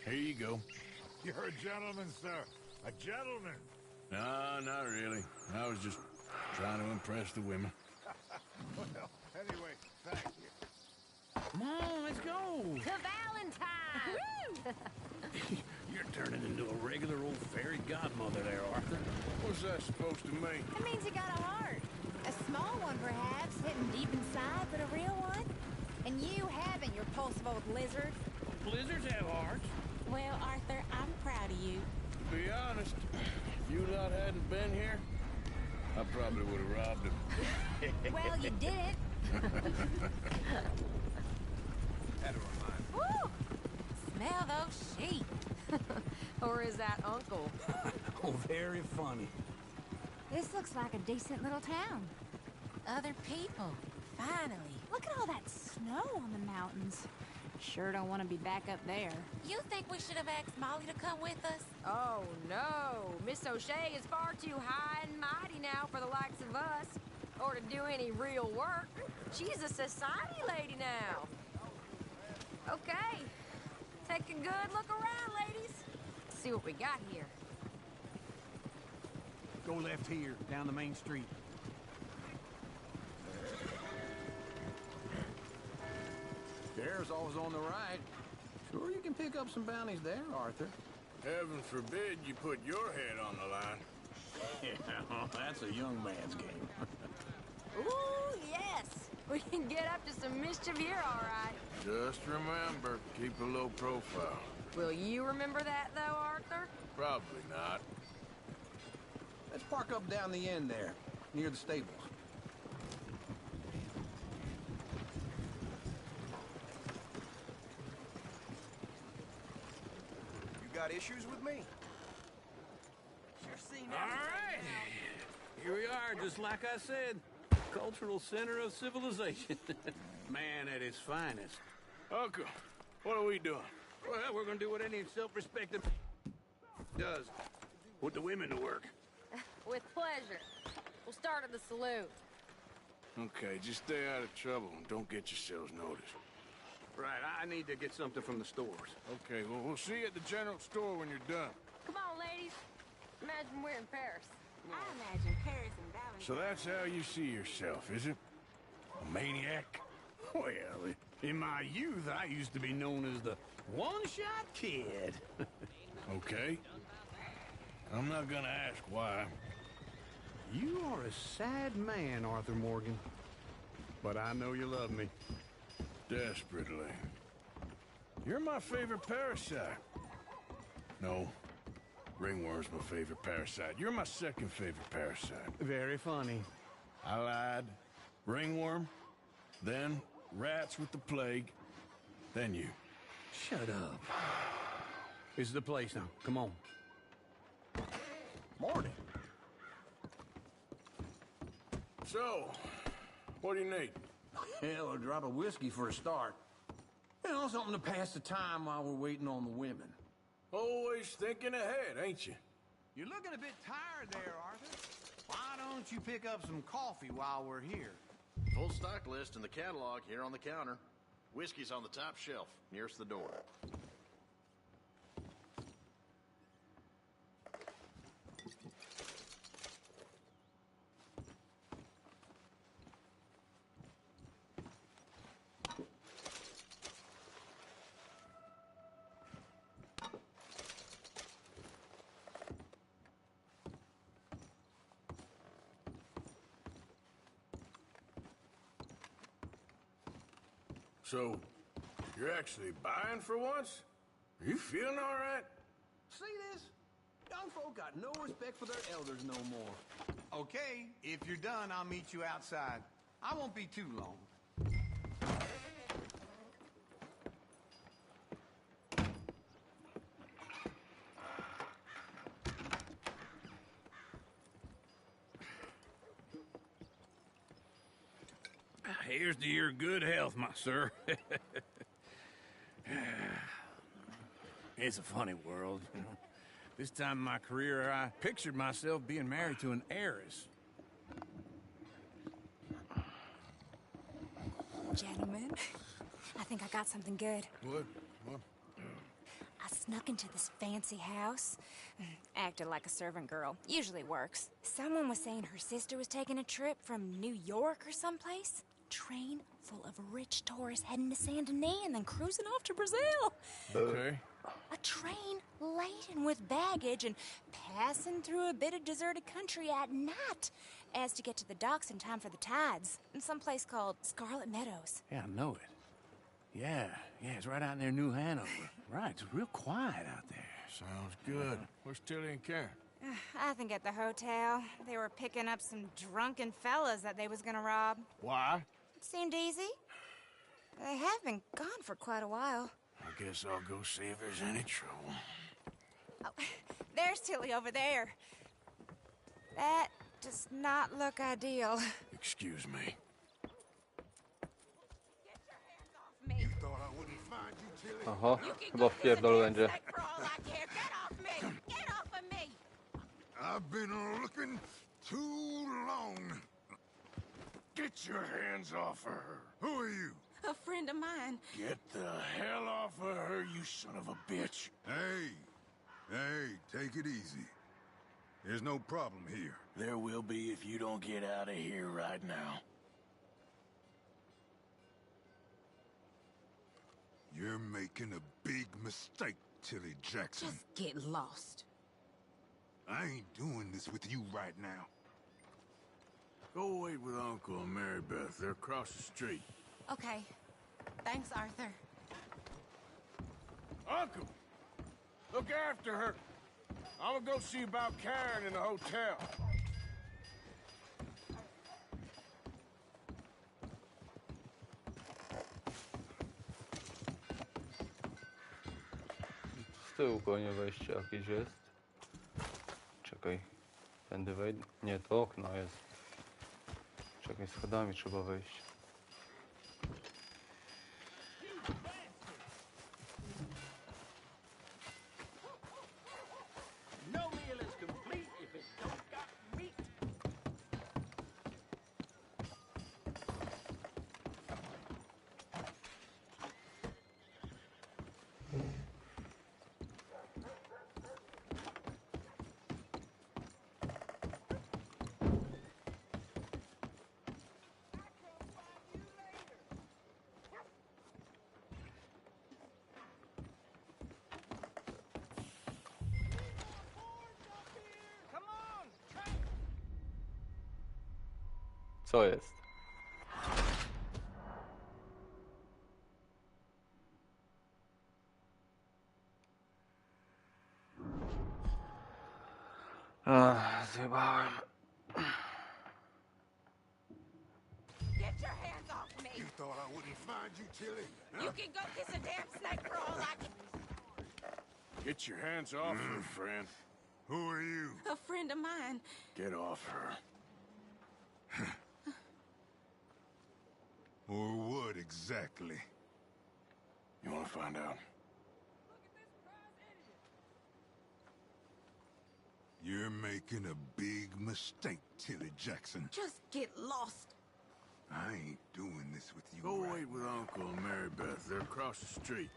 S7: Here you go.
S1: You're a gentleman, sir. A gentleman.
S7: No, not really. I was just trying to impress the women.
S1: Well, anyway, thank you.
S4: Come on, let's go.
S11: To Valentine!
S4: You're turning into a regular old fairy godmother there, Arthur.
S7: What's that supposed to mean?
S11: It means you got a heart. A small one, perhaps, hidden deep inside, but a real one. And you haven't, you repulsive old lizard.
S4: Blizzards have hearts.
S12: Well, Arthur, I'm proud of you.
S7: To be honest, if you lot hadn't been here, I probably would have robbed him.
S11: Well, you did it. Woo! Smell those sheep. Or is that Uncle?
S4: Oh, very funny.
S11: This looks like a decent little town. Other people. Finally. Look at all that snow on the mountains. Sure don't want to be back up there.
S9: You think we should have asked Molly to come with us?
S11: Oh, no. Miss O'Shea is far too high and mighty now for the likes of us. Or to do any real work. She's a society lady now. Okay. Take a good look around, ladies. See what we got here.
S4: Go left here, down the main street. There's always on the right. Sure, you can pick up some bounties there, Arthur.
S7: Heaven forbid you put your head on the line.
S4: Yeah, that's a young man's game.
S11: Ooh, yes. We can get up to some mischief here, all right.
S7: Just remember, keep a low profile.
S11: Will you remember that, though, Arthur?
S7: Probably not.
S4: Let's park up down the end there, near the stables.
S13: You got issues with me?
S8: Sure seen
S4: All right. Here we are, just like I said. Cultural center of civilization. Man at his finest.
S7: Uncle, what are we doing?
S4: Well, we're gonna do what any self-respecting does. Put the women to work.
S11: With pleasure. We'll start at the saloon.
S7: Okay, just stay out of trouble and don't get yourselves noticed.
S4: Right, I need to get something from the stores.
S7: Okay, well, we'll see you at the general store when you're done.
S11: Come on, ladies. Imagine we're in Paris.
S12: I imagine Paris and Valentine.
S7: So that's how you see yourself, is it? A maniac?
S4: Well, in my youth, I used to be known as the one-shot kid.
S7: Okay. I'm not gonna ask why.
S4: You are a sad man, Arthur Morgan. But I know you love me.
S7: Desperately. You're my favorite parasite. No. Ringworm's my favorite parasite. You're my second favorite parasite.
S4: Very funny.
S7: I lied. Ringworm. Then rats with the plague. Then you.
S4: Shut up. This is the place now. Come on.
S7: Morning. So, what do you need?
S4: Hell, a drop of whiskey for a start. You know, something to pass the time while we're waiting on the women.
S7: Always thinking ahead, ain't you?
S14: You're looking a bit tired there, Arthur. Why don't you pick up some coffee while we're here?
S15: Full stock list in the catalog here on the counter. Whiskey's on the top shelf, nearest the door.
S7: So, you're actually buying for once? Are you feeling all right?
S4: See this? Young folk got no respect for their elders no more.
S14: Okay, if you're done, I'll meet you outside. I won't be too long.
S2: Here's to your good health, my sir. It's a funny world, you know. This time in my career, I pictured myself being married to an heiress.
S16: Gentlemen, I think I got something good.
S7: What?
S16: I snuck into this fancy house, acted like a servant girl. Usually works. Someone was saying her sister was taking a trip from New York or someplace. Train full of rich tourists heading to Saint Denis and then cruising off to Brazil.
S7: Okay.
S16: A train laden with baggage and passing through a bit of deserted country at night as to get to the docks in time for the tides in some place called Scarlet Meadows.
S2: Yeah, I know it. Yeah, it's right out near New Hanover. Right, it's real quiet out there.
S7: Sounds good. Where's Tilly and Karen?
S16: I think at the hotel. They were picking up some drunken fellas that they was gonna rob.
S7: Why?
S16: It seemed easy. They have been gone for quite a while.
S7: I guess I'll go see if there's any trouble.
S16: Oh, there's Tilly over there. That does not look ideal.
S7: Excuse me.
S1: You thought I wouldn't find you, Tilly?
S6: Aha, chyba wpierdol będzie.
S1: I've been looking too long. Get your hands off of her. Who are you?
S12: A friend of mine.
S1: Get the hell off of her, you son of a bitch. Hey, take it easy. There's no problem here. There will be if you don't get out of here right now. You're making a big mistake, Tilly Jackson.
S12: Just get lost.
S1: I ain't doing this with you right now.
S7: Go wait with Uncle and Mary Beth. They're across the street.
S12: Okay. Thanks, Arthur.
S7: Uncle! Look after her. I'm gonna go see about Karen in the hotel.
S6: Z tyłu konie wejście jakieś jest. Czekaj. Tędy wejdę. Nie, to okno jest. Czekaj, schodami trzeba wejść.
S4: No meal is complete if it don't got meat.
S6: Co jest? Zjebałem.
S12: Get your hands off me.
S1: You thought I wouldn't find you, Tilly?
S12: You can go kiss a damn snake for all I can.
S7: Get your hands off her, friend. Who are you?
S12: A friend of mine.
S7: Get off her. Or what exactly? You want to find out? You're making a big mistake, Tilly Jackson.
S12: Just get lost.
S7: I ain't doing this with you. Go wait with Uncle and Mary Beth. They're across the street.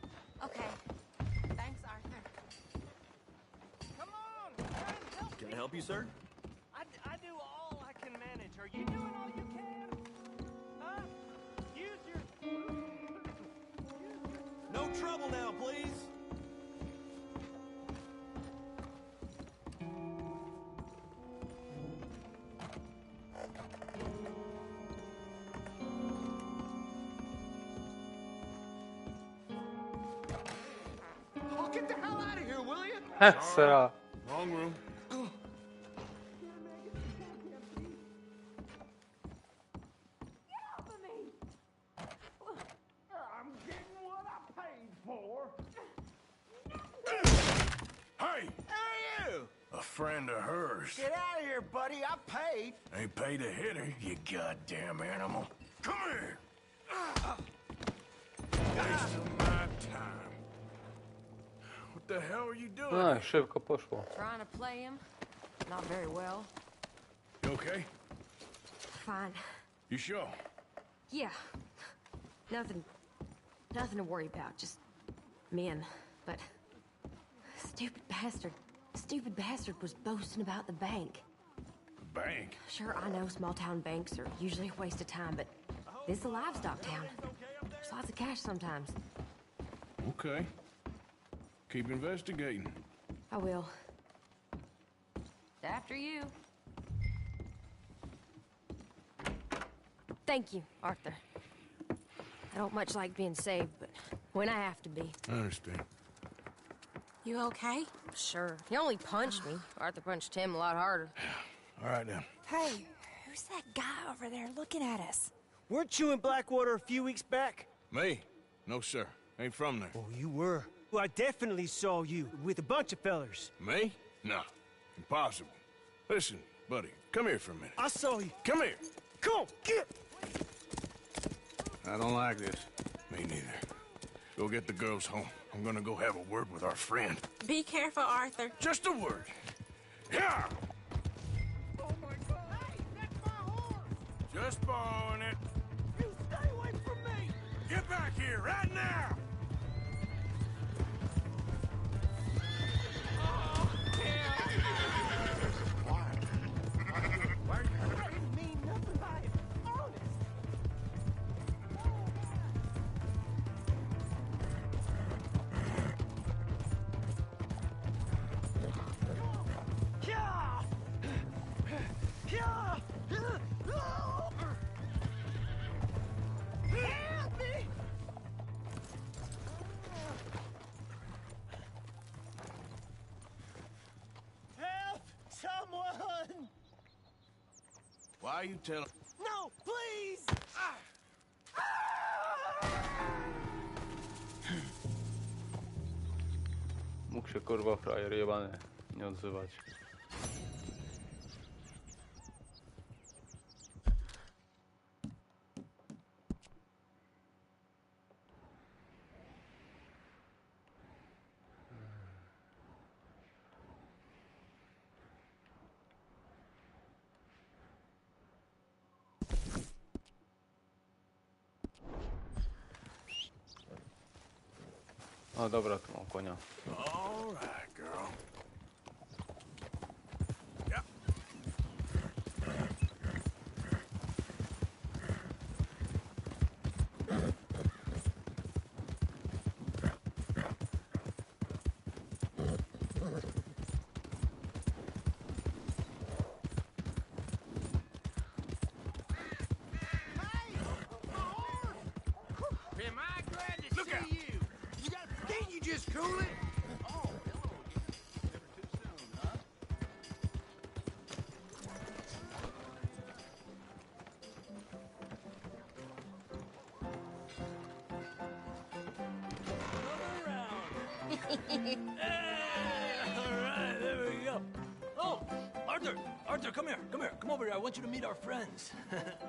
S12: Okay. Thanks, Arthur.
S8: Come on! Try and help
S17: Can
S8: me.
S17: I help you, sir?
S8: I do all I can manage. Are you doing all you can? Huh? Use your...
S17: No trouble now, please.
S14: Oh, get the hell out of here, will you?
S6: Sera.
S7: Wrong room.
S8: I'm getting what I paid for.
S7: Hey!
S14: Who are you?
S7: A friend of hers.
S14: Get out of here, buddy. I paid.
S7: Ain't paid to hit her, you goddamn animal. Come here! Wasting my time. What the hell are you doing?
S6: No, szybko poszło.
S11: Trying to play him. Not very well.
S7: You okay?
S11: Fine.
S7: You sure?
S11: Yeah. Nothing to worry about. Just men. But stupid bastard was boasting about the bank.
S7: The bank?
S11: Sure, I know small town banks are usually a waste of time, but this is a livestock town. There's lots of cash sometimes.
S7: Okay. Keep investigating.
S11: I will. After you. Thank you, Arthur. I don't much like being saved, but when I have to be.
S7: I understand.
S12: You okay?
S11: Sure. He only punched me. Arthur punched him a lot harder.
S7: All right, then.
S16: Hey, who's that guy over there looking at us?
S8: Weren't you in Blackwater a few weeks back?
S7: Me? No, sir. Ain't from there.
S8: Oh, you were. Well, I definitely saw you with a bunch of fellers.
S7: Me? No. Impossible. Listen, buddy, come here for a minute.
S8: I saw you.
S7: Come here.
S8: Come on, get!
S7: I don't like this. Me neither. Go get the girls home. I'm gonna go have a word with our friend.
S12: Be careful, Arthur.
S7: Just a word. Yeah!
S8: Oh my God! Hey, that's my horse!
S7: Just borrowing it.
S8: You stay away from me!
S7: Get back here right now!
S8: I didn't mean nothing by it. Honest. Yeah! Yeah! Help me! Help! Someone!
S7: Why are you telling...
S8: No, please!
S6: Mógł się kurwa frajer jebany nie odzywać. O dobra, tu mam konia.
S7: All right, girl. Yep.
S14: Am I glad to
S7: Look
S14: see
S7: out.
S14: you? Can't you just cool it? Oh, hello again. Never too soon, huh?
S8: Another round.
S17: Arthur! Arthur, come here. Come here. Come over here. I want you to meet our friends.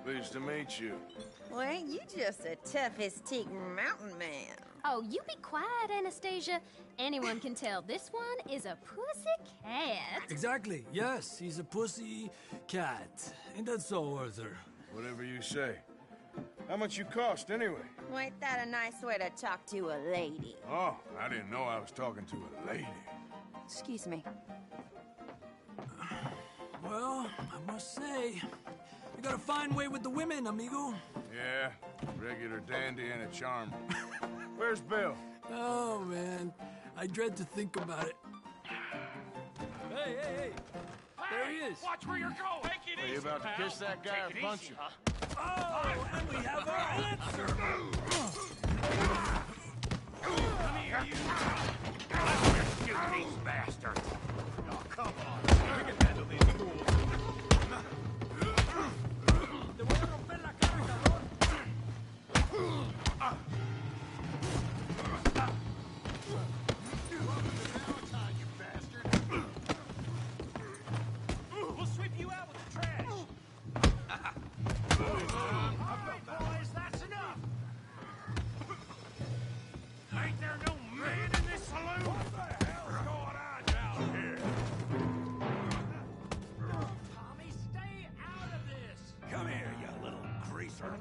S7: Pleased to meet you.
S11: Well, ain't you just a toughest-teak mountain man?
S18: Oh, you be quiet, Anastasia. Anyone can tell this one is a pussy cat.
S17: Exactly. Yes, he's a pussy cat. Ain't that so, Arthur?
S7: Whatever you say. How much you cost, anyway?
S11: Well, ain't that a nice way to talk to a lady?
S7: Oh, I didn't know I was talking to a lady.
S11: Excuse me.
S17: Well, I must say, you got a fine way with the women, amigo.
S7: Yeah, regular dandy and a charmer. Where's Bill?
S17: Oh, man. I dread to think about it. Hey, hey, hey! There he is!
S2: Watch where you're going! Take it
S7: Are
S2: easy,
S7: you about to
S2: pal.
S7: kiss that guy
S2: Take
S7: or
S2: it
S7: punch
S2: easy,
S7: him?
S2: huh?
S17: Oh, and we have our answer!
S2: Come here, you! Let's shoot these bastards! Oh, come on! We can handle these fools!
S17: Te voy a romper la cara, cabrón!
S2: We'll sweep you out with the trash! All right, boys, that's enough! Ain't there no man in this saloon? What the hell's going on down here? Tommy, stay out of this! Come here, you little greaser.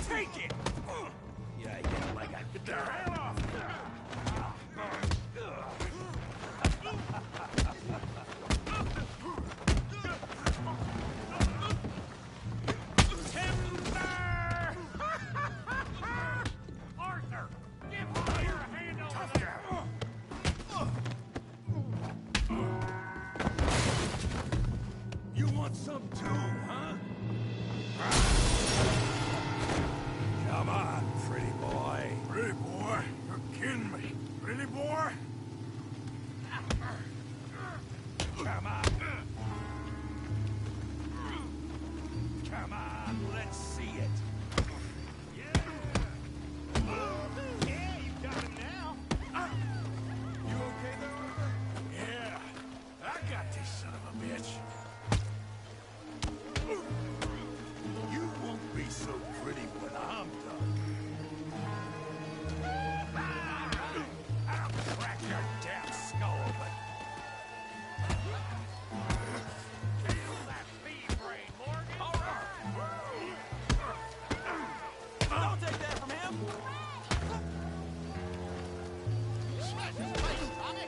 S2: Take it! Yeah, you get like I... Get the hell off! Timber! Arthur, give Fire a hand over there! You want some too, huh? Come on, pretty boy. Pretty boy? You're kidding me. Pretty boy? Come on. Come on, let's see it. Yeah! Yeah, you got him now. You okay there, Arthur? Yeah, I got this son of a bitch. You won't be so pretty when I'm done. I'll crack your damn skull, but... Feel that bee brain, Morgan! All right! Don't take that from him! Smash his face, Tommy!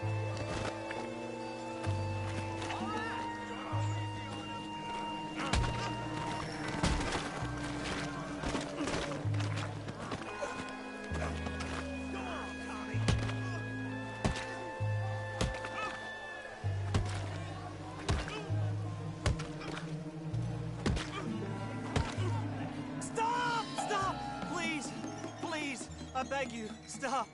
S2: All right!
S8: Stop! Stop! Please! Please! I beg you, stop.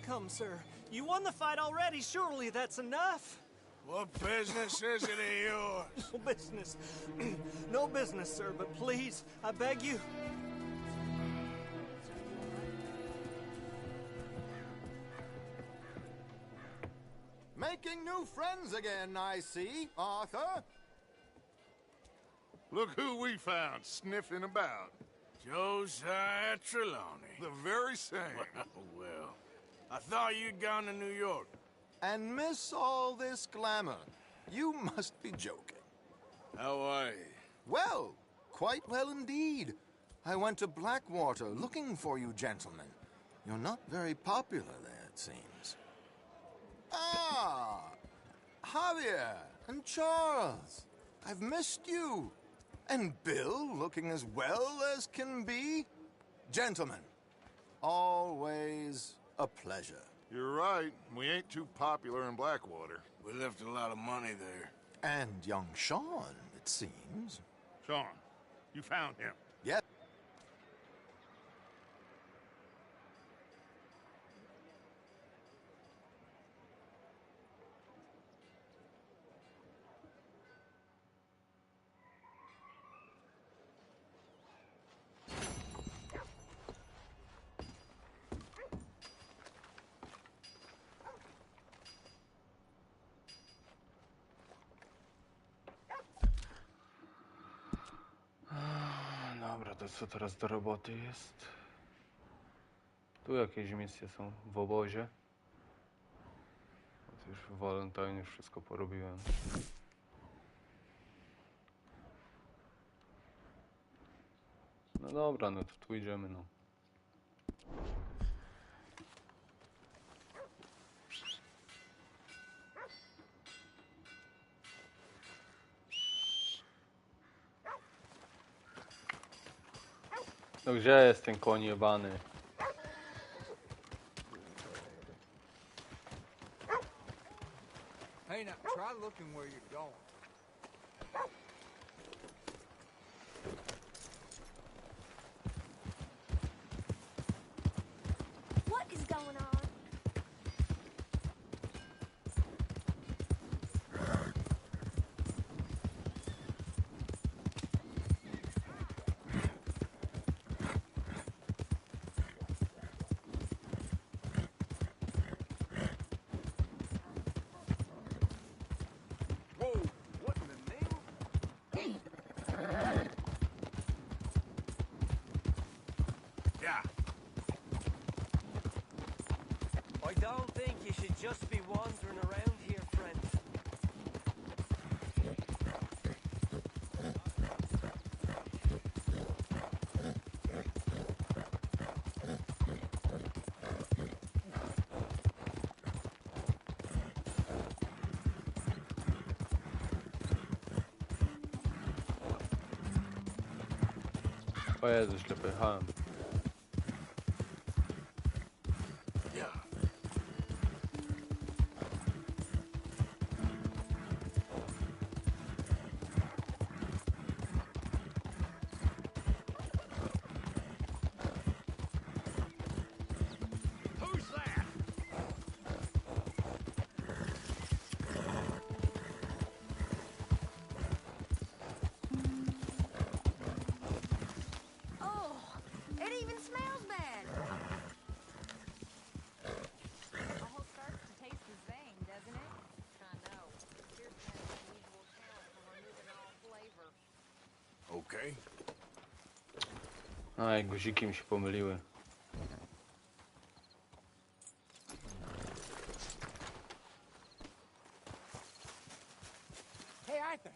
S8: Come, sir. You won the fight already. Surely that's enough.
S7: What business is it of yours?
S8: No business. No business, sir, but please, I beg you.
S13: Making new friends again, I see, Arthur.
S7: Look who we found sniffing about. Josiah Trelawney. The very same. Well, I thought you'd gone to New York.
S13: And miss all this glamour. You must be joking.
S7: How are you?
S13: Well, quite well indeed. I went to Blackwater looking for you gentlemen. You're not very popular there, it seems. Ah! Javier and Charles. I've missed you. And Bill looking as well as can be. Gentlemen, always a pleasure.
S7: You're right. We ain't too popular in Blackwater. We left a lot of money there.
S13: And young Sean, it seems.
S7: Sean, you found him.
S13: Yes.
S6: to co teraz do roboty jest? Tu jakieś misje są w obozie. To już w Valentine już wszystko porobiłem. No dobra, no to tu idziemy, no. No gdzie jest ten koń jebany?
S19: Hey, now, try looking where you're going.
S11: What is going on?
S19: Whoa, what in the name? Yeah.
S8: I don't think you should just be wandering around here, friend.
S6: O Jezu, źle pojechałem.
S19: Who's that?
S11: Oh, it even smells bad.
S9: Almost starts to taste the same, doesn't it? I know. Here's an unusual talent for removing all flavor.
S7: Okay.
S6: Aj, guziki mi się pomyliły.
S19: Hey, Arthur.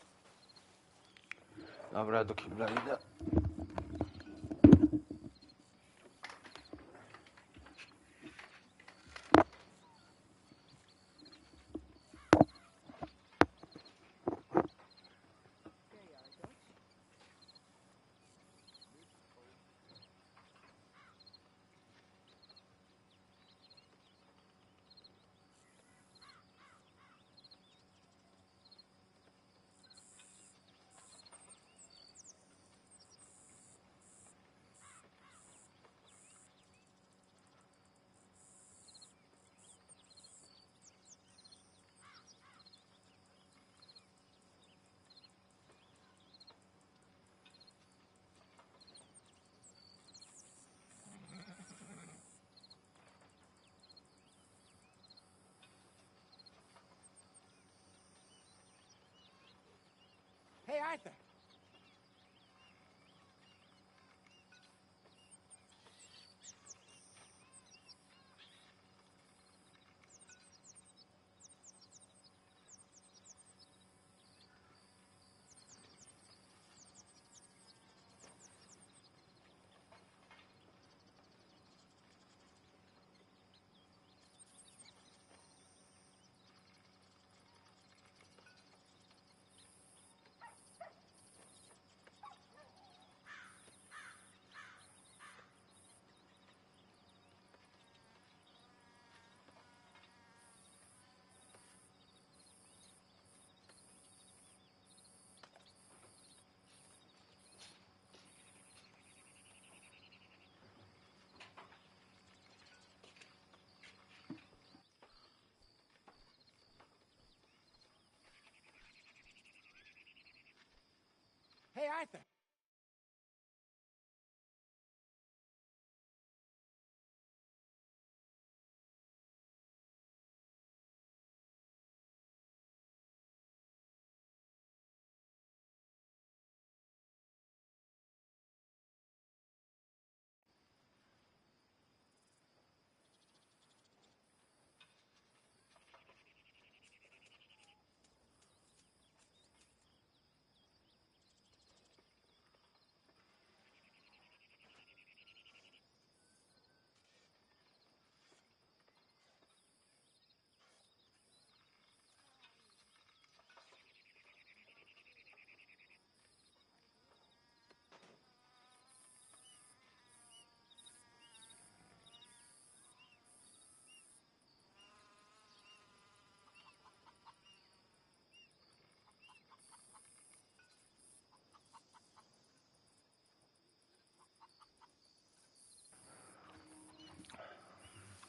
S6: Dobra, do kibla idę.
S19: Hey, Arthur. Hey, Arthur.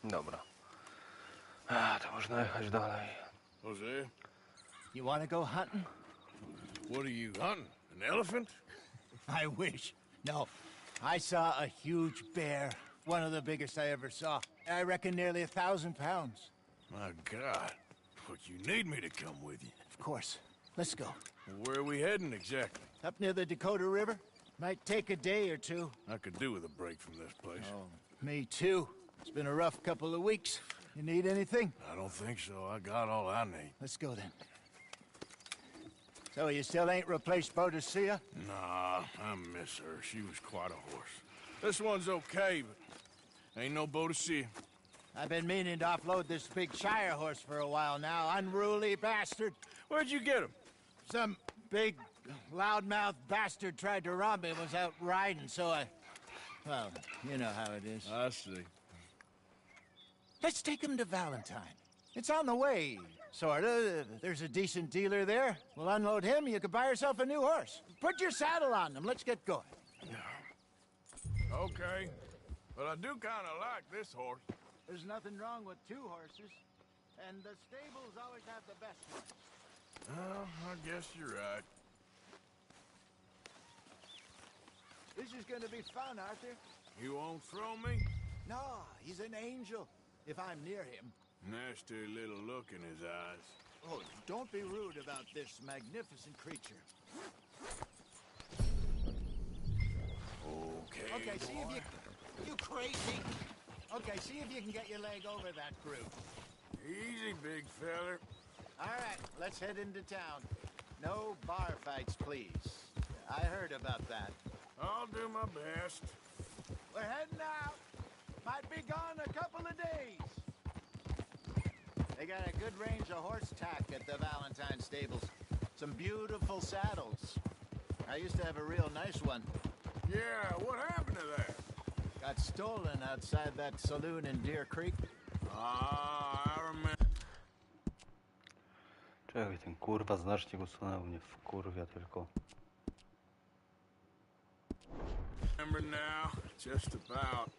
S6: Dobra. To można jechać dalej.
S7: Jose?
S3: You want to go hunting?
S7: What are you hunting? An elephant?
S3: I wish. No. I saw a huge bear. One of the biggest I ever saw. I reckon nearly 1,000 pounds.
S7: My God. But you need me to come with you.
S3: Of course. Let's go.
S7: Where are we heading exactly?
S3: Up near the Dakota River. Might take a day or two.
S7: I could do with a break from this place.
S3: Oh, me too. It's been a rough couple of weeks. You need anything?
S7: I don't think so. I got all I need.
S3: Let's go then. So you still ain't replaced Boadicea?
S7: Nah, I miss her. She was quite a horse. This one's okay, but ain't no Boadicea.
S3: I've been meaning to offload this big Shire horse for a while now. Unruly bastard.
S7: Where'd you get him?
S3: Some big, loudmouth bastard tried to rob me and was out riding, so I... Well, you know how it is.
S7: I see.
S3: Let's take him to Valentine. It's on the way, sorta. There's a decent dealer there. We'll unload him, you could buy yourself a new horse. Put your saddle on him, let's get going.
S7: Okay, but I do kind of like this horse.
S3: There's nothing wrong with two horses, and the stables always have the best ones.
S7: Oh, I guess you're right.
S3: This is gonna be fun, Arthur.
S7: You won't throw me?
S3: No, he's an angel, if I'm near him.
S7: Nasty little look in his eyes.
S3: Oh, don't be rude about this magnificent creature.
S7: Okay,
S3: see if you... You crazy! Okay, see if you can get your leg over that brute.
S7: Easy, big feller.
S3: All right, let's head into town. No bar fights, please. I heard about that.
S7: I'll do my best.
S3: We're heading out. Might be gone a couple of days. They got a good range of horse tack at the Valentine stables. Some beautiful saddles. I used to have a real nice one.
S7: Yeah, what happened to that?
S3: Got stolen outside that saloon in Deer Creek.
S7: Ah, I remember.
S6: Czekaj, ten kurwa znacznik usunął mnie, wkurwia tylko.
S7: Remember now, just about.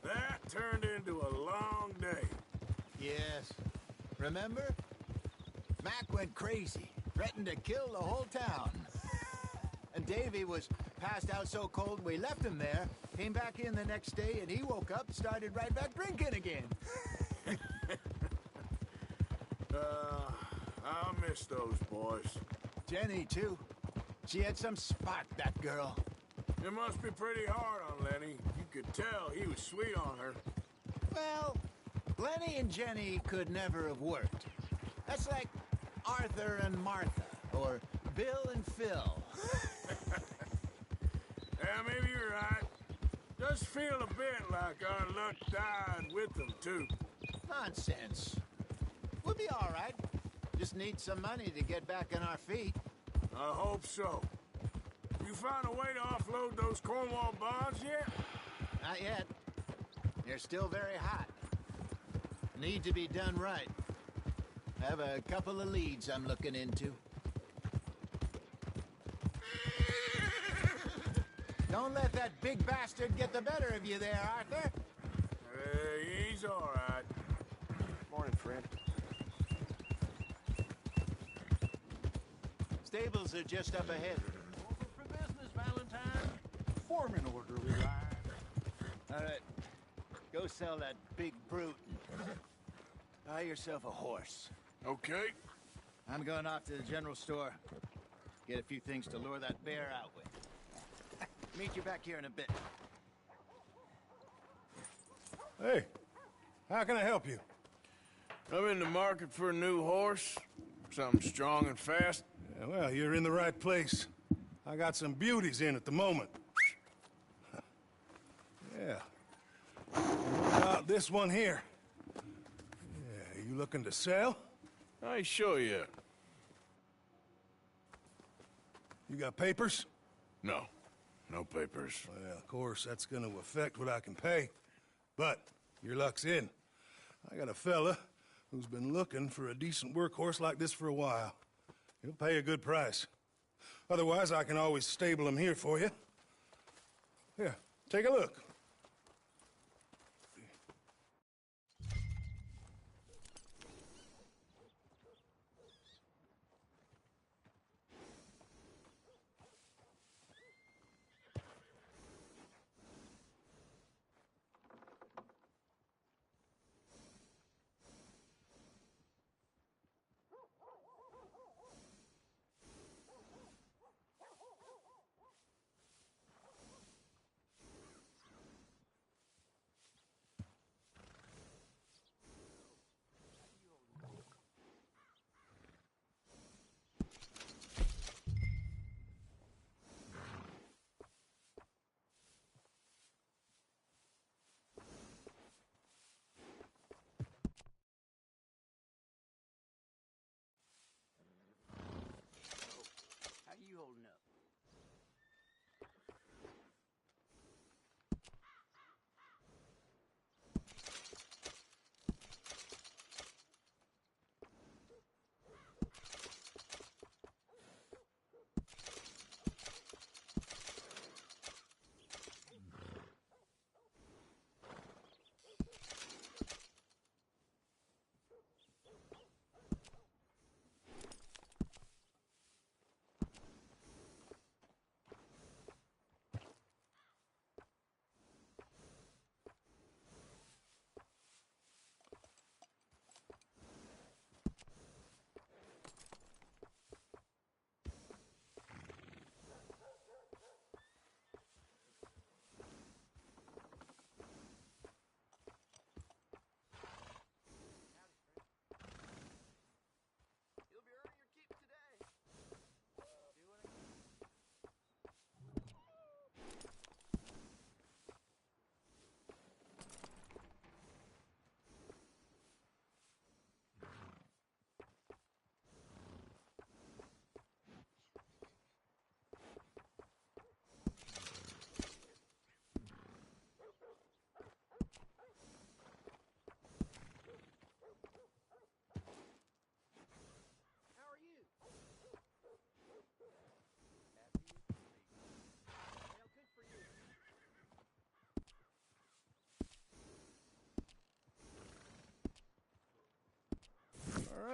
S7: That turned into a long day.
S3: Yes. Remember? Mac went crazy, threatened to kill the whole town. And Davy was passed out so cold we left him there, came back in the next day, and he woke up, started right back drinking again.
S7: I'll miss those boys.
S3: Jenny, too. She had some spot, that girl.
S7: It must be pretty hard on Lenny. You could tell he was sweet on her.
S3: Well, Lenny and Jenny could never have worked. That's like Arthur and Martha, or Bill and Phil.
S7: Yeah, maybe you're right. Does feel a bit like our luck died with them, too.
S3: Nonsense. We'll be all right. Just need some money to get back on our feet.
S7: I hope so. You found a way to offload those Cornwall bonds yet?
S3: Not yet. They're still very hot. Need to be done right. I have a couple of leads I'm looking into. Don't let that big bastard get the better of you there, Arthur.
S7: He's all right.
S3: Morning, friend. Stables are just up ahead.
S14: Over for business, Valentine. Form an order, we ride.
S3: All right. Go sell that big brute. Buy yourself a horse.
S7: Okay.
S3: I'm going off to the general store. Get a few things to lure that bear out with. Meet you back here in a bit.
S20: Hey, how can I help you?
S7: I'm in the market for a new horse. Something strong and fast.
S20: Yeah, well, you're in the right place. I got some beauties in at the moment. Yeah. How about this one here? Yeah, you looking to sell?
S7: I ain't sure yet.
S20: You got papers?
S7: No. No papers.
S20: Well, of course, that's gonna affect what I can pay. But your luck's in. I got a fella who's been looking for a decent workhorse like this for a while. He'll pay a good price. Otherwise, I can always stable him here for you. Here, take a look.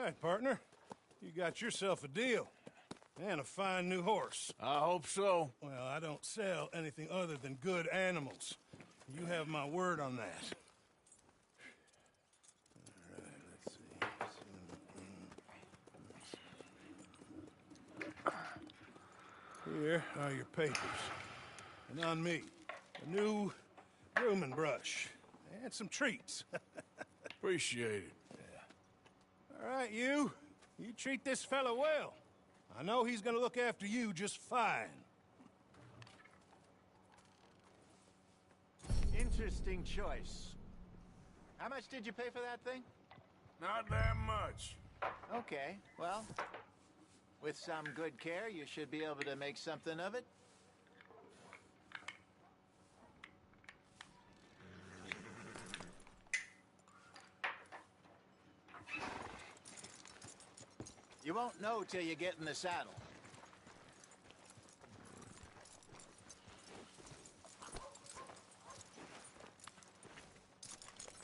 S20: right, partner. You got yourself a deal. And a fine new horse.
S7: I hope so.
S20: Well, I don't sell anything other than good animals. You have my word on that. All right, let's see. Here are your papers. And on me, a new grooming brush. And some treats.
S7: Appreciate it.
S20: Yeah. All right, you. You treat this fella well. I know he's gonna look after you just fine.
S3: Interesting choice. How much did you pay for that thing?
S7: Not that much.
S3: Okay, well, with some good care, you should be able to make something of it. You won't know till you get in the saddle.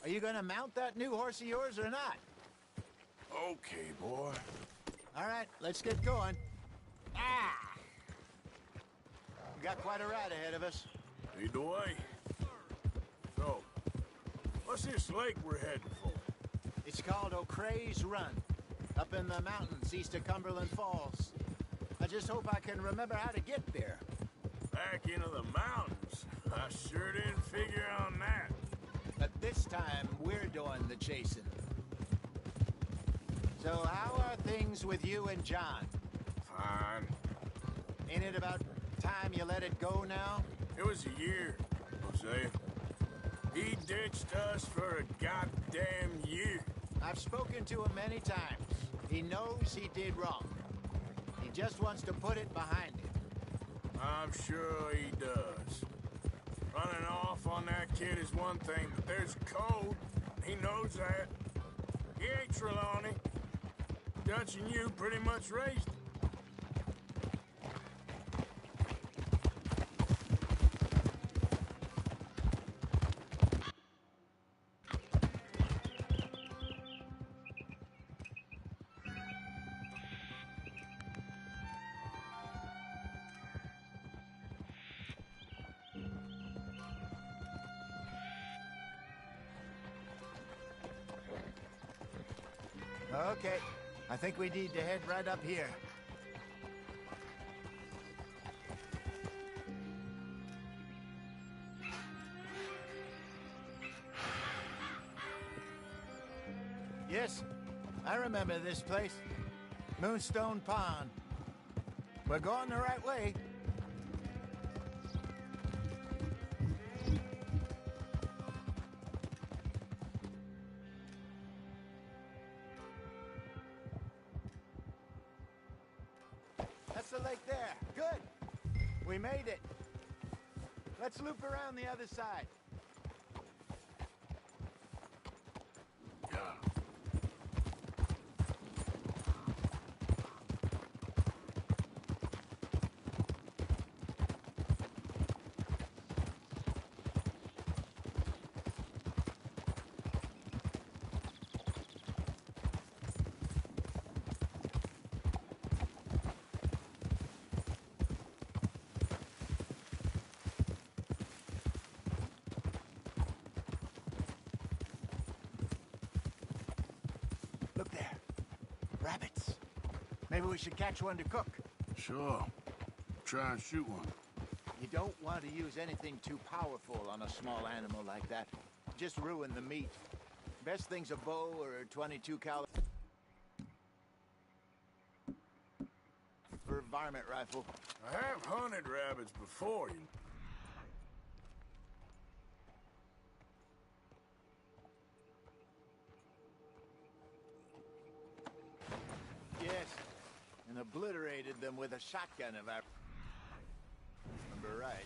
S3: Are you gonna mount that new horse of yours or not?
S7: Okay, boy.
S3: All right, let's get going. Ah! We got quite a ride ahead of us.
S7: Lead the way. So, what's this lake we're heading for?
S3: It's called O'Creagh's Run, up in the mountains east of Cumberland Falls. I just hope I can remember how to get there.
S7: Back into the mountains? I sure didn't figure on that.
S3: But this time, we're doing the chasing. So how are things with you and John?
S7: Fine.
S3: Ain't it about time you let it go now?
S7: It was a year, Hosea. He ditched us for a goddamn year.
S3: I've spoken to him many times. He knows he did wrong. He just wants to put it behind him.
S7: I'm sure he does. Running off on that kid is one thing, but there's code. He knows that. He ain't Trelawney. Dutch and you pretty much raised him.
S3: Okay, I think we need to head right up here. Yes, I remember this place. Moonstone Pond. We're going the right way. That's the lake there. Good. We made it. Let's loop around the other side. Look there. Rabbits. Maybe we should catch one to cook.
S7: Sure. Try and shoot one.
S3: You don't want to use anything too powerful on a small animal like that. Just ruin the meat. Best thing's a bow or a 22 caliber varmint rifle.
S7: I have hunted rabbits before, you know.
S3: Yes, and obliterated them with a shotgun if I remember right.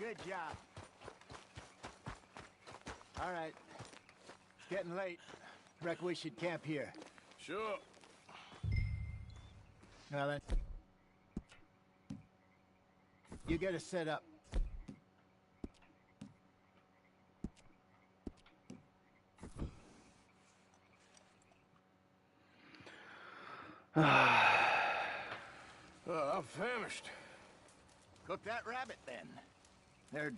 S3: Good job. All right. It's getting late. Reckon we should camp here.
S7: Sure.
S3: Well then. You get us set up.
S7: I'm famished.
S3: Cook that rabbit then. They're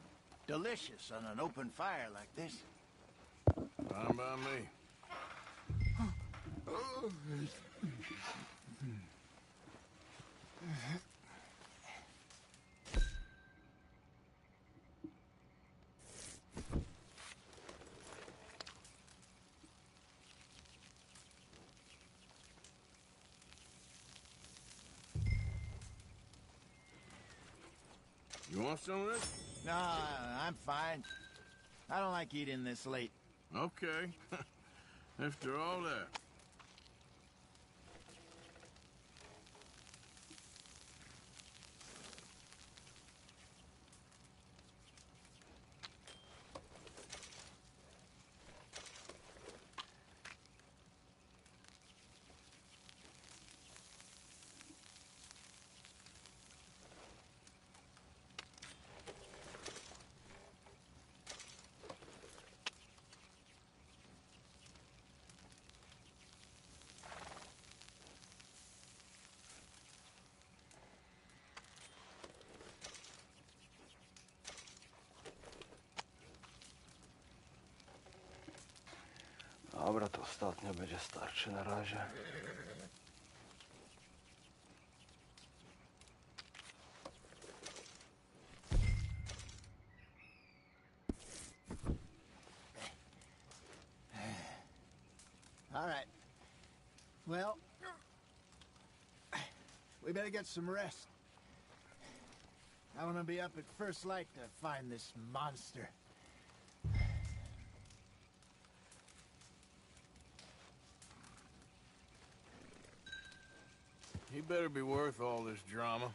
S3: delicious on an open fire like this.
S7: Fine by me. You want some of this?
S3: No, I'm fine. I don't like eating this late.
S7: Okay. After all that.
S6: Dobra, to ostatnio będzie starczy na razie.
S3: All right. Well, we better get some rest. I want to be up at first light to find this monster.
S7: He better be worth all this drama.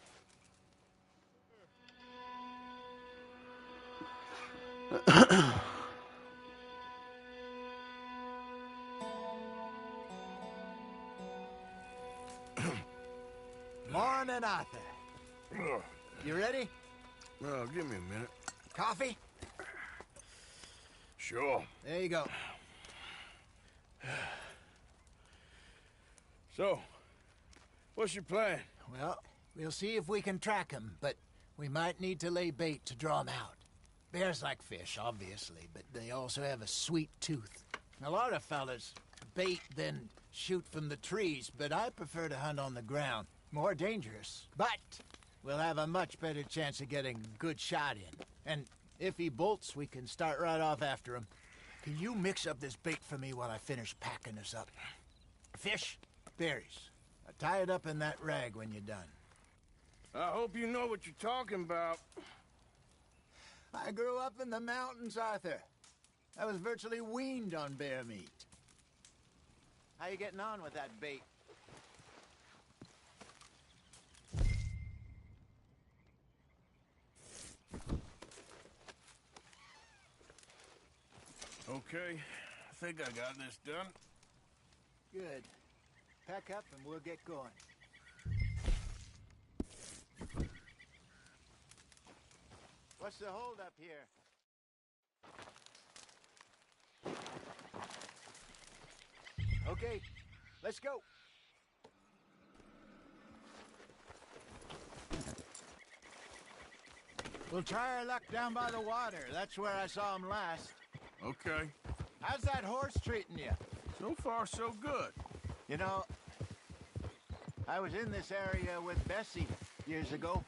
S3: Morning, Arthur. You ready?
S7: Well, give me a minute.
S3: Coffee?
S7: Sure.
S3: There you go.
S7: So, what's your plan?
S3: Well, we'll see if we can track him, but we might need to lay bait to draw him out. Bears like fish, obviously, but they also have a sweet tooth. A lot of fellas bait, then shoot from the trees, but I prefer to hunt on the ground. More dangerous, but we'll have a much better chance of getting a good shot in. And if he bolts, we can start right off after him. Can you mix up this bait for me while I finish packing this up? Fish, berries. Tie it up in that rag when you're done.
S7: I hope you know what you're talking about.
S3: I grew up in the mountains, Arthur. I was virtually weaned on bear meat. How you getting on with that bait?
S7: Okay, I think I got this done.
S3: Good. Pack up and we'll get going. What's the hold up here? Okay, let's go. We'll try our luck down by the water. That's where I saw him last.
S7: Okay.
S3: How's that horse treating you?
S7: So far, so good.
S3: You know, I was in this area with Bessie years ago.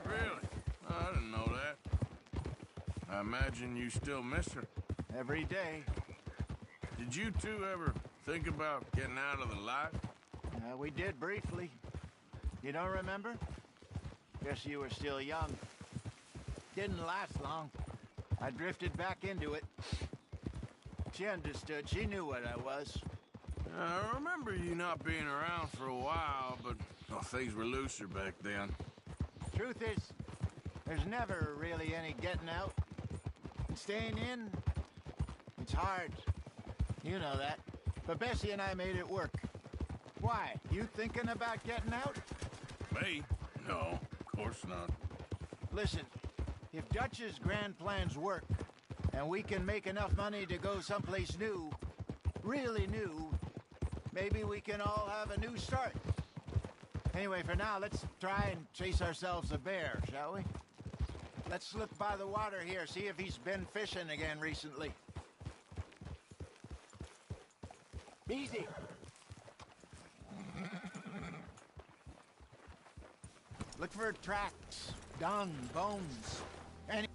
S7: Really? I didn't know that. I imagine you still miss her.
S3: Every day.
S7: Did you two ever think about getting out of the life?
S3: We did briefly. You don't remember? Guess you were still young. Didn't last long. I drifted back into it. She understood. She knew what I was.
S7: I remember you not being around for a while, but things were looser back then.
S3: Truth is, There's never really any getting out. And staying in, it's hard. You know that. But Bessie and I made it work. Why? You thinking about getting out?
S7: Me? No, of course not.
S3: Listen, if Dutch's grand plans work, and we can make enough money to go someplace new, really new, maybe we can all have a new start. Anyway, for now, let's try and chase ourselves a bear, shall we? Let's look by the water here, see if he's been fishing again recently. Easy. Look for tracks, dung, bones, any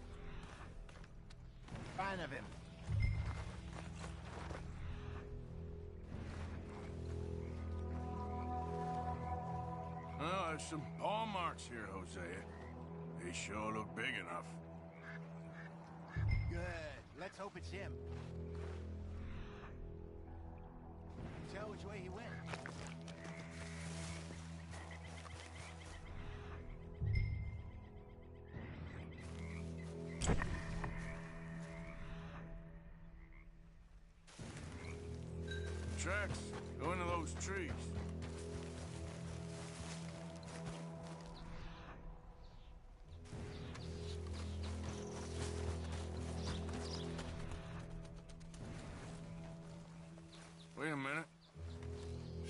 S3: sign of him.
S7: Well, there's some paw marks here, Hosea. They sure look big enough.
S3: Good. Let's hope it's him. Tell which way he went.
S7: Tracks go into those trees. Wait a minute.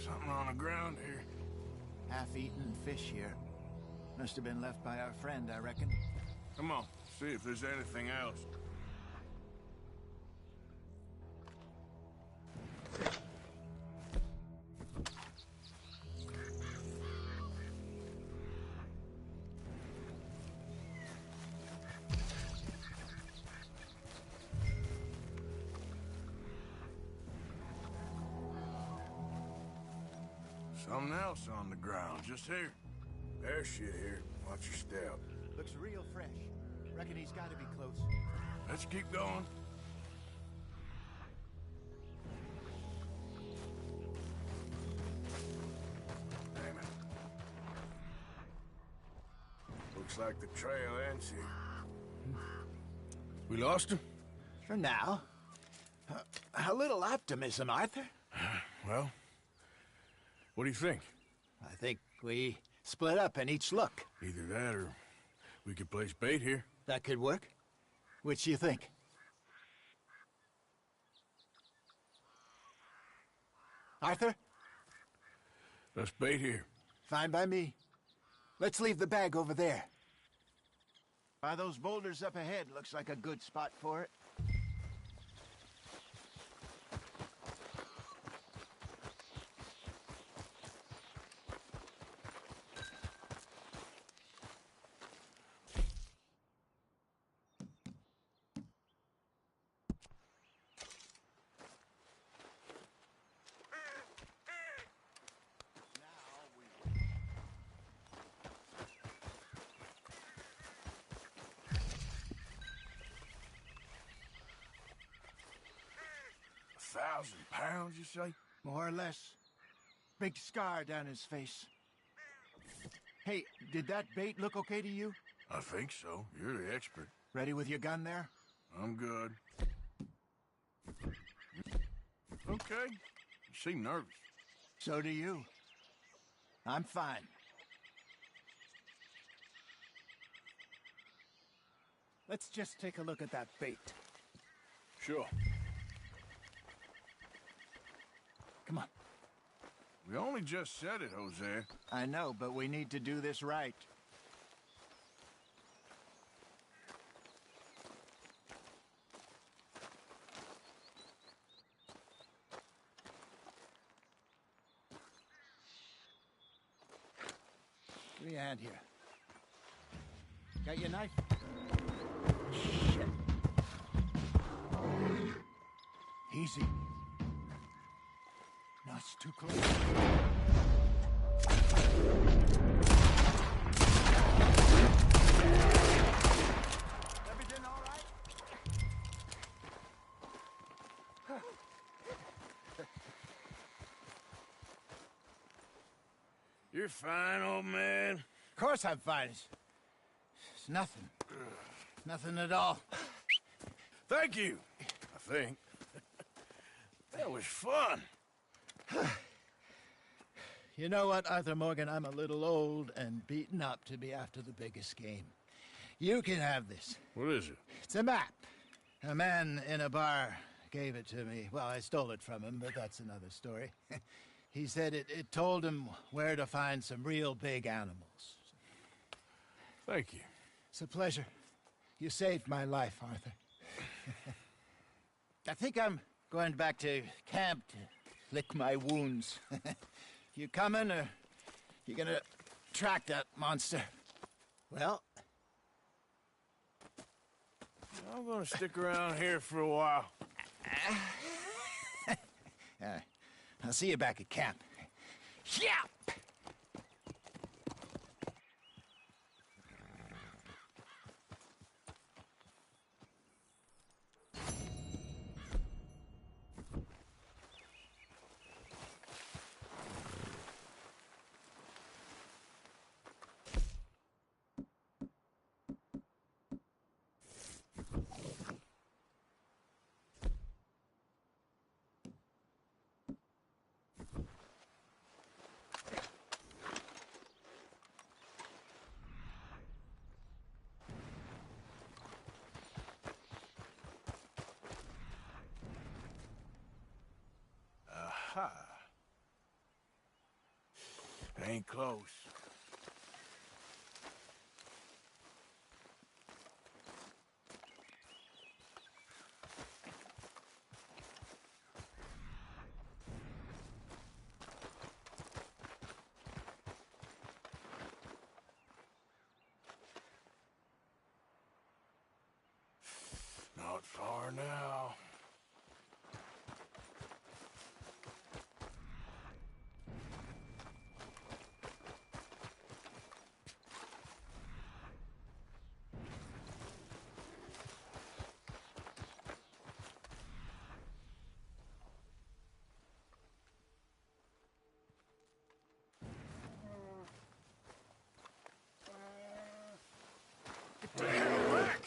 S7: Something on the ground here.
S3: Half-eaten fish here. Must have been left by our friend, I reckon.
S7: Come on, see if there's anything else. Something else on the ground, just here. There's shit here. Watch your step.
S3: Looks real fresh. Reckon he's gotta be close.
S7: Let's keep going. Damn it. Looks like the trail ends here. We lost him?
S3: For now. A little optimism, Arthur.
S7: Well, what do you think?
S3: I think we split up and each look.
S7: Either that or we could place bait here.
S3: That could work. Which do you think? Arthur?
S7: Let's bait here.
S3: Fine by me. Let's leave the bag over there. By those boulders up ahead, looks like a good spot for it.
S7: £1,000, you say?
S3: More or less. Big scar down his face. Hey, did that bait look okay to you?
S7: I think so. You're the expert.
S3: Ready with your gun there?
S7: I'm good. Okay. You seem nervous.
S3: So do you. I'm fine. Let's just take a look at that bait.
S7: Sure.
S3: Come on.
S7: We only just said it, Jose.
S3: I know, but we need to do this right. Give me a hand here. Got your knife? Shit. Easy. No, it's too close. Everything all right?
S7: You're fine, old man.
S3: Of course I'm fine. It's Nothing. Nothing at all.
S7: Thank you, I think. That was fun.
S3: You know what, Arthur Morgan? I'm a little old and beaten up to be after the biggest game. You can have this.
S7: What is it?
S3: It's a map. A man in a bar gave it to me. Well, I stole it from him, but that's another story. He said it told him where to find some real big animals.
S7: Thank you.
S3: It's a pleasure. You saved my life, Arthur. I think I'm going back to camp to lick my wounds. You coming, or you gonna track that monster? Well,
S7: I'm gonna stick around here for a while.
S3: I'll see you back at camp. Yeah!
S7: Aha. Ain't close. Not far now. Get the hell back!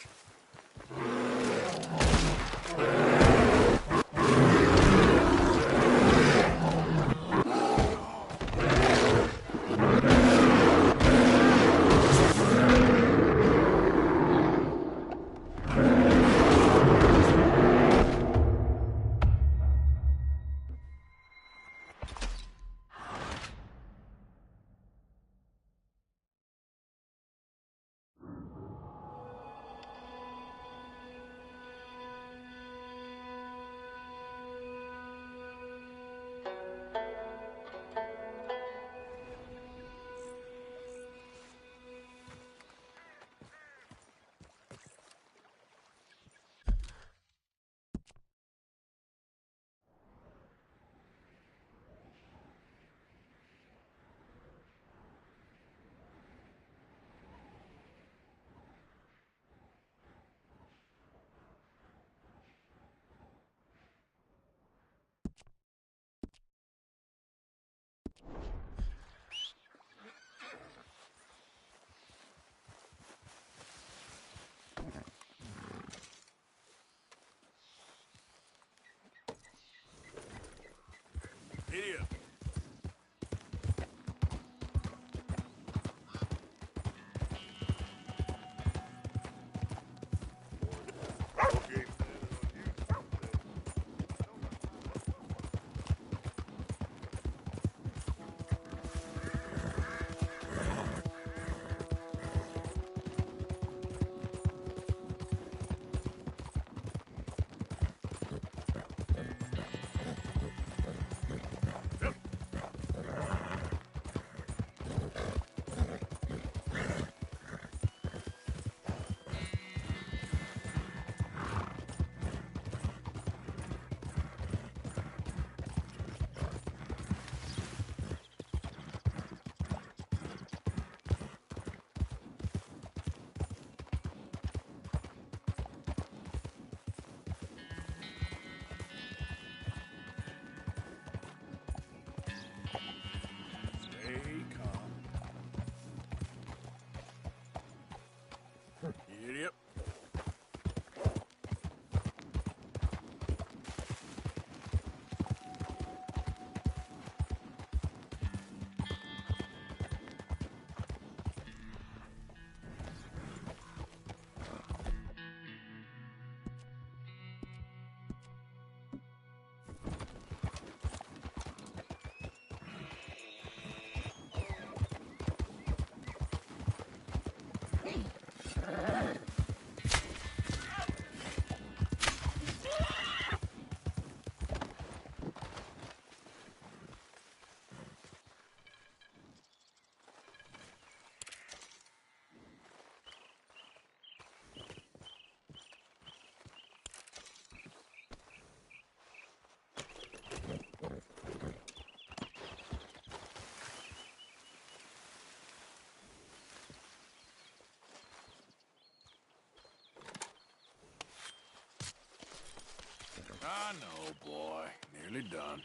S7: I know, boy. Nearly done.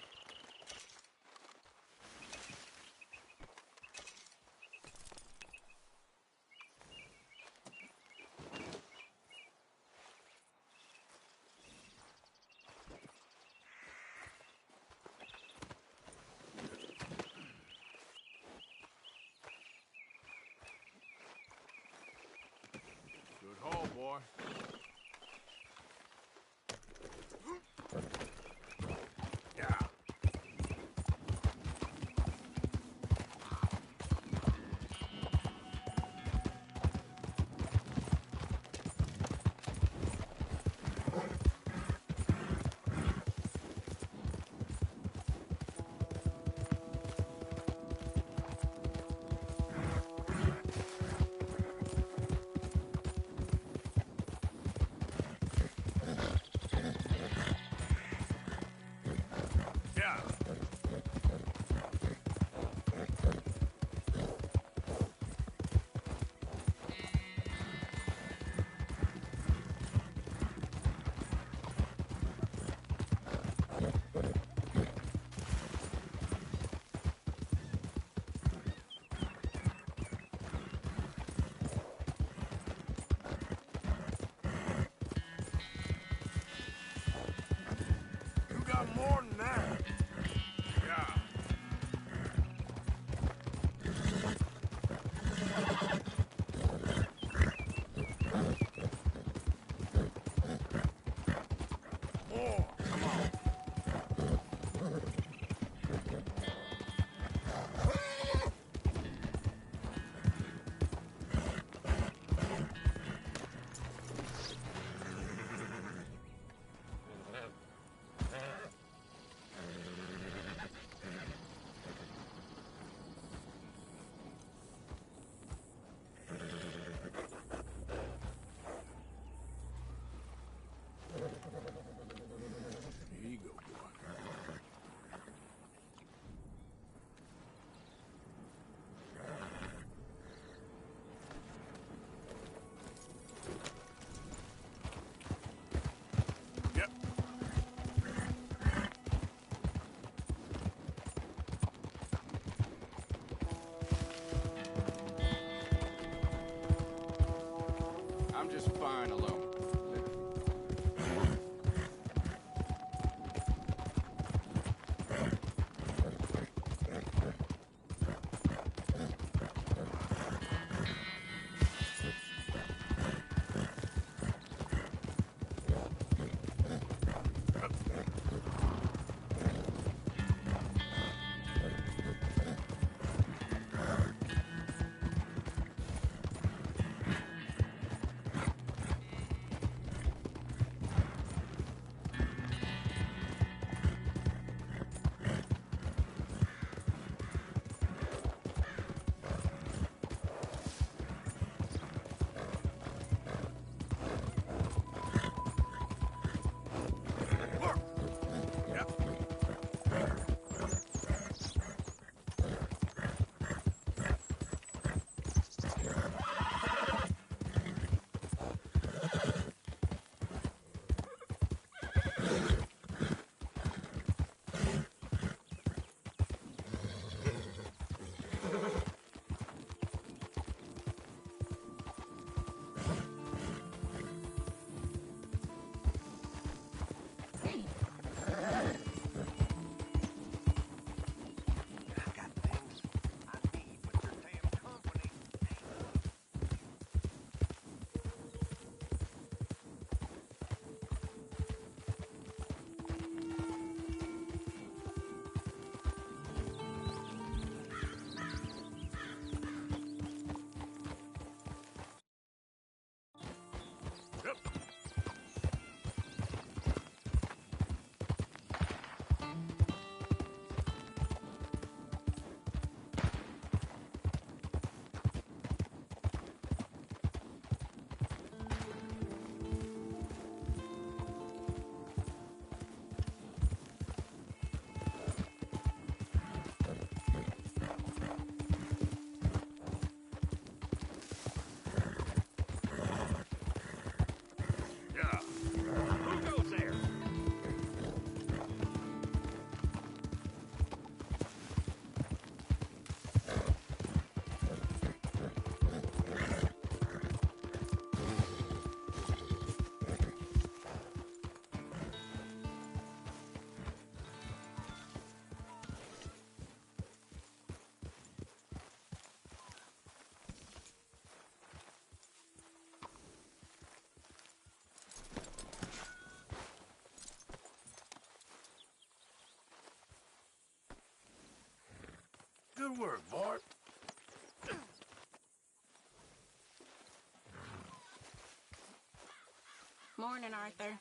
S7: Good haul, boy. Yeah.
S19: work, Bart.
S12: Morning, Arthur.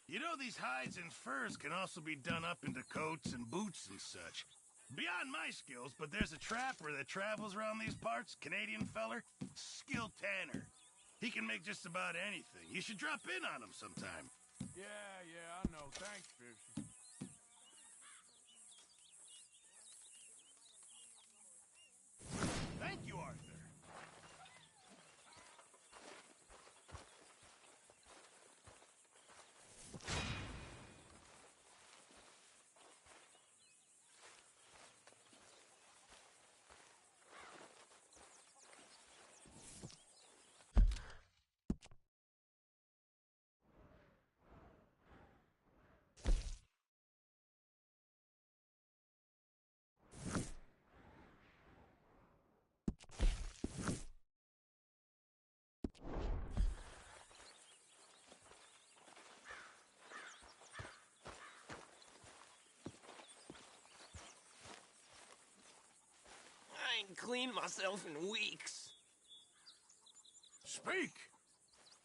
S20: You know, these hides and furs can also be done up into coats and boots and such. Beyond my skills, but there's a trapper that travels around these parts, Canadian feller, skilled tanner. He can make just about anything. You should drop in on him sometime.
S7: Yeah, I know. Thanks, Fish.
S20: Thank you, Arthur.
S10: I ain't cleaned myself in weeks.
S7: Speak!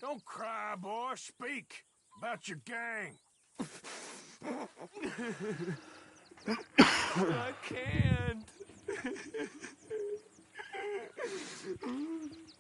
S7: Don't cry, boy. Speak about your gang.
S10: I can't.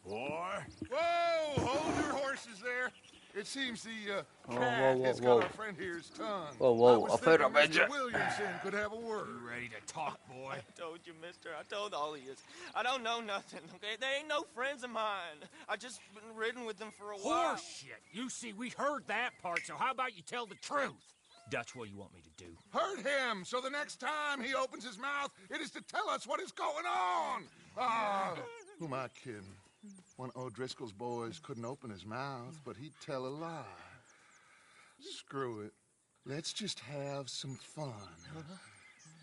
S7: Boy. Whoa! Hold your horses there. It seems the
S6: Whoa,
S7: cat
S6: whoa,
S7: has
S6: whoa.
S7: got our friend here's tongue.
S6: Whoa, whoa,
S7: I was
S6: afera
S7: thinking
S6: będzie.
S7: Mr. Williamson could have a word.
S10: You ready to talk, boy?
S8: I told you, mister. I told all of you. I don't know nothing, okay? They ain't no friends of mine. I just been ridden with them for a while.
S2: Horseshit! You see, we heard that part, so how about you tell the truth? Dutch, what do you want me to do?
S7: Hurt him, so the next time he opens his mouth, it is to tell us what is going on. Ah, who am I kidding? One of O'Driscoll's boys couldn't open his mouth, but he'd tell a lie. Screw it. Let's just have some fun.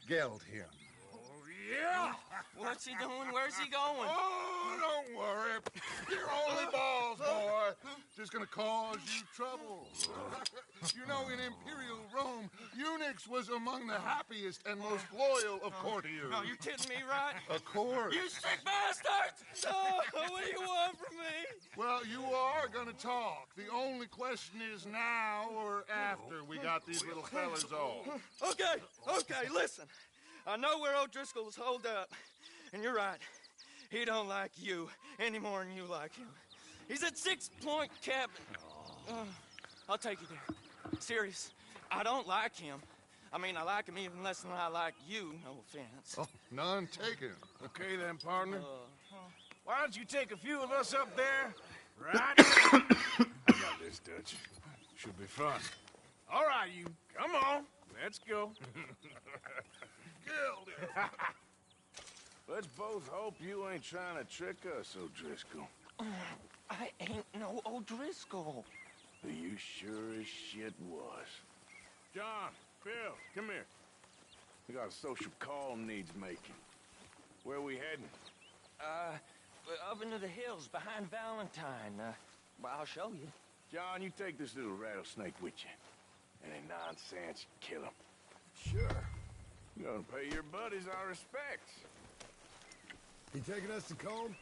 S7: Geld him.
S8: Yeah! What's he doing? Where's he going?
S7: Oh, don't worry. You're only balls, boy. Just gonna cause you trouble. You know, in Imperial Rome, eunuchs was among the happiest and most loyal of courtiers.
S8: No, you kidding me, right?
S7: Of course.
S8: You sick bastards! Oh, what do you want from me?
S7: Well, you are gonna talk. The only question is now or after we got these little fellas off.
S8: Okay, listen. I know where O'Driscoll's holed up, and you're right. He don't like you any more than you like him. He's at 6 Point Cabin. I'll take you there. Serious. I don't like him. I mean, I like him even less than I like you, no offense.
S7: Oh, none taken.
S19: Okay then, partner. Why don't you take a few of us up there? Right? I got this, Dutch. Should be fun. All right, you. Come on. Let's go. Let's both hope you ain't trying to trick us, O'Driscoll.
S8: I ain't no O'Driscoll.
S19: You sure as shit was. John, Bill, come here. We got a social call needs making. Where we heading?
S8: Up into the hills behind Valentine. Well, I'll show you.
S19: John, you take this little rattlesnake with you. Any nonsense, kill him.
S17: Sure.
S19: You're gonna pay your buddies our respects.
S17: He taking us to Combe?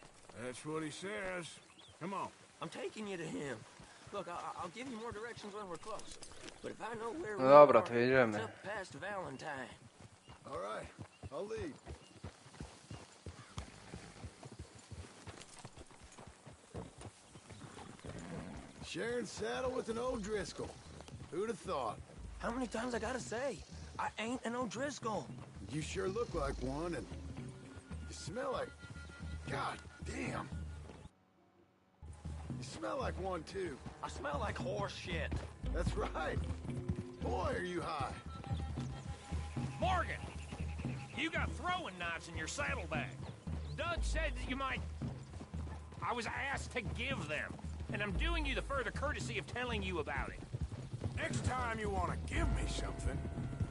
S19: That's what he says. Come on.
S8: I'm taking you to him. Look, I'll give you more directions when we're close. But if I know where we
S6: No dobra,
S8: are,
S6: to jedziemy.
S8: it's up past Valentine.
S17: All right, I'll lead. Sharing saddle with an O'Driscoll. Who'd have thought?
S8: How many times I gotta say? I ain't an O'Driscoll.
S17: You sure look like one, and you smell like... God damn. You smell like one, too.
S8: I smell like horse shit.
S17: That's right. Boy, are you high.
S2: Morgan! You got throwing knives in your saddlebag. Doug said that you might... I was asked to give them, and I'm doing you the further courtesy of telling you about it.
S19: Next time you want to give me something,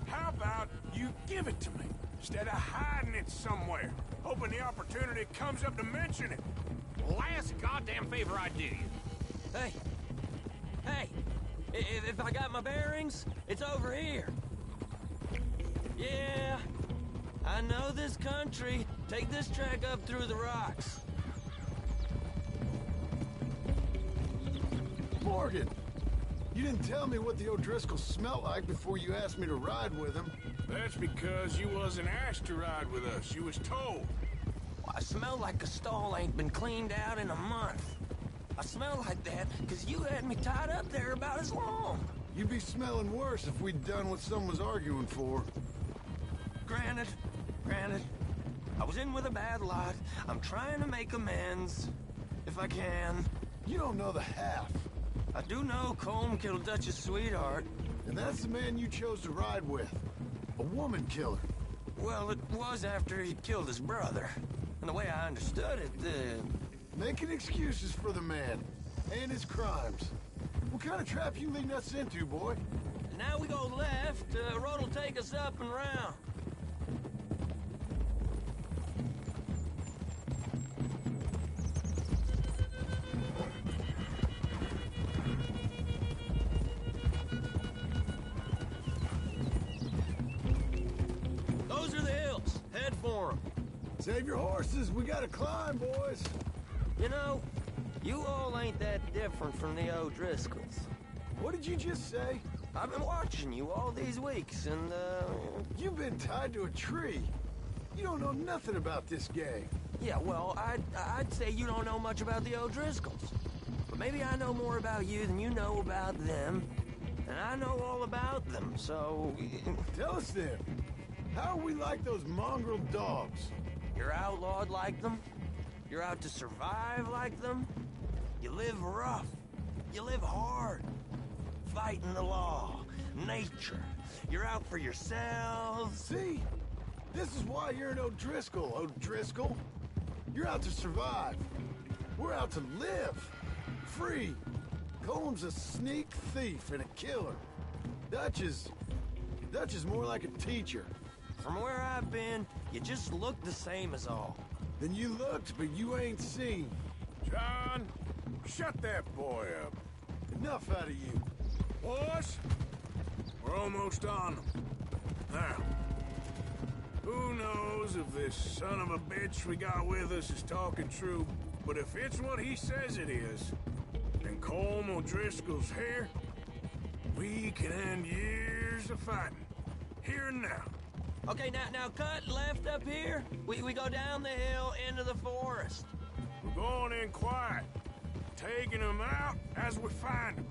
S19: how about you give it to me? instead of hiding it somewhere, hoping the opportunity comes up to mention it.
S10: Last goddamn favor I do you.
S8: Hey. Hey. If I got my bearings, it's over here. Yeah. I know this country. Take this track up through the rocks.
S21: Morgan! You didn't tell me what the O'Driscolls smelled like before you asked me to ride with them.
S19: That's because you wasn't asked to ride with us. You was told.
S8: I smell like a stall ain't been cleaned out in a month. I smell like that because you had me tied up there about as long.
S21: You'd be smelling worse if we'd done what someone's arguing for.
S8: Granted. I was in with a bad lot. I'm trying to make amends, if I can.
S21: You don't know the half.
S8: I do know Colm killed Dutch's sweetheart.
S21: And that's the man you chose to ride with. A woman killer.
S8: Well, it was after he killed his brother. And the way I understood it,
S21: Making excuses for the man. And his crimes. What kind of trap you leading us into, boy?
S8: Now we go left. Road will take us up and round. Those are the hills. Head for them.
S21: Save your horses. We gotta climb, boys.
S8: You know, you all ain't that different from the O'Driscolls.
S21: What did you just say?
S8: I've been watching you all these weeks, and,
S21: You've been tied to a tree. You don't know nothing about this gang.
S8: Yeah, well, I'd say you don't know much about the O'Driscolls. But maybe I know more about you than you know about them. And I know all about them, so...
S21: Tell us then. How are we like those mongrel dogs?
S8: You're outlawed like them. You're out to survive like them. You live rough. You live hard. Fighting the law. Nature. You're out for yourselves.
S21: See? This is why you're an O'Driscoll, O'Driscoll. You're out to survive. We're out to live. Free. Colm's a sneak thief and a killer. Dutch is more like a teacher.
S8: From where I've been, you just look the same as all.
S21: Then you looked, but you ain't seen.
S19: John, shut that boy up.
S21: Enough out of you.
S19: Boys, we're almost on them. Now, who knows if this son of a bitch we got with us is talking true, but if it's what he says it is, and Colm O'Driscoll's here, we can end years of fighting, here and now.
S8: Okay, now cut left up here. We go down the hill into the forest.
S19: We're going in quiet, taking them out as we find them,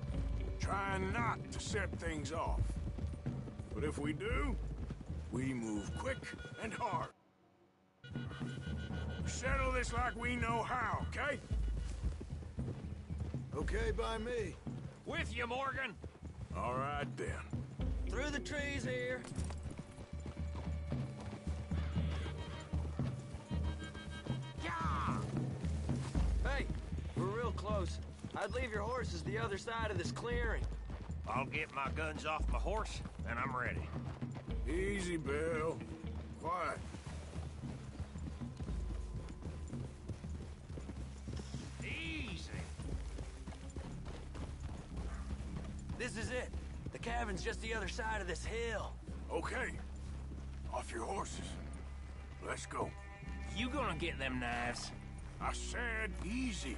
S19: trying not to set things off. But if we do, we move quick and hard. Settle this like we know how, okay?
S21: Okay by me.
S10: With you, Morgan.
S19: All right, then.
S8: Through the trees here. Hey, we're real close. I'd leave your horses the other side of this clearing.
S10: I'll get my guns off my horse, and I'm ready.
S19: Easy, Bill. Quiet.
S10: Easy.
S8: This is it. The cabin's just the other side of this hill.
S19: Okay. Off your horses. Let's go.
S10: You gonna get them knives?
S19: I said easy.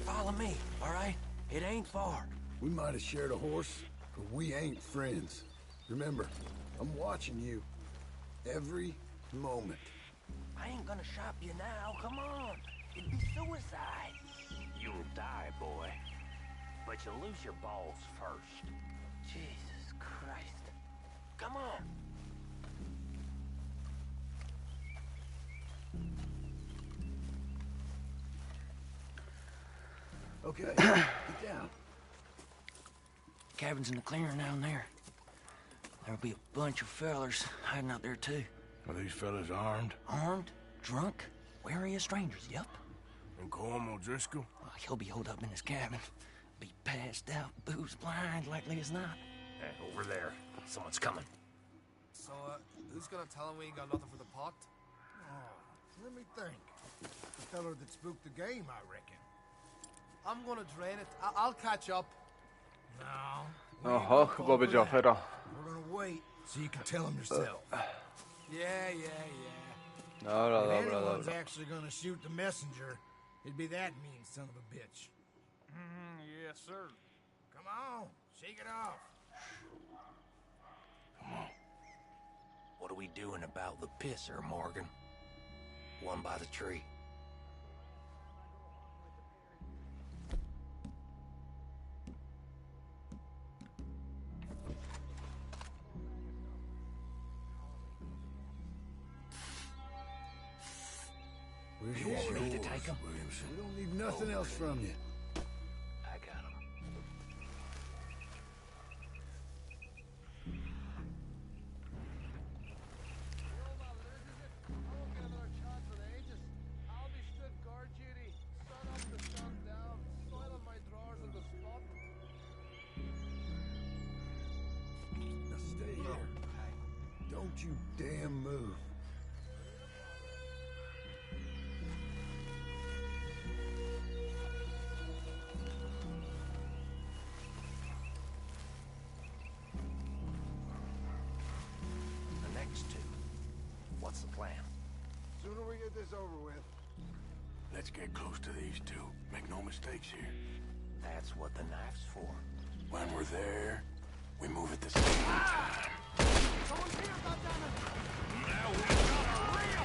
S8: Follow me, all right? It ain't far.
S21: We might have shared a horse, but we ain't friends. Remember, I'm watching you. Every moment.
S8: I ain't gonna shop you now, come on. It'd be suicide.
S10: You'll die, boy. But you'll lose your balls first.
S8: Jesus Christ. Come on.
S21: Okay, get down.
S8: Cabin's in the clearing down there. There'll be a bunch of fellers hiding out there, too.
S19: Are these fellas armed?
S8: Armed, drunk, wary of strangers, yep.
S19: And Colm O'Driscoll?
S8: Well, he'll be holed up in his cabin.
S10: Be passed out, booze blind, likely as not. Over there. Someone's coming.
S5: So, who's gonna tell him we ain't got nothing for the pot?
S21: Oh, let me think. The feller that spooked the game, I reckon.
S5: I'm gonna drain it. I'll catch up. No.
S6: Oho, chyba będzie afera.
S21: We're gonna wait so you can tell him yourself.
S5: Yeah.
S6: Dobra,
S21: If
S6: dobra,
S21: anyone's
S6: dobra.
S21: actually gonna shoot the messenger, it'd be that mean son of a bitch.
S19: Yes, sir.
S21: Come on, shake it off.
S10: What are we doing about the pisser, Morgan? One by the tree.
S21: Where's
S10: You want me to take him?
S21: We don't need nothing else from you.
S10: I got him.
S21: Now stay here. Don't you damn move.
S10: The next two. What's the plan?
S21: Sooner we get this over with.
S20: Let's get close to these two. Make no mistakes here.
S10: That's what the knife's for.
S20: When we're there, we move at the same time.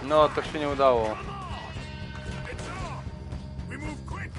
S6: No, to się nie udało.
S19: We move quick.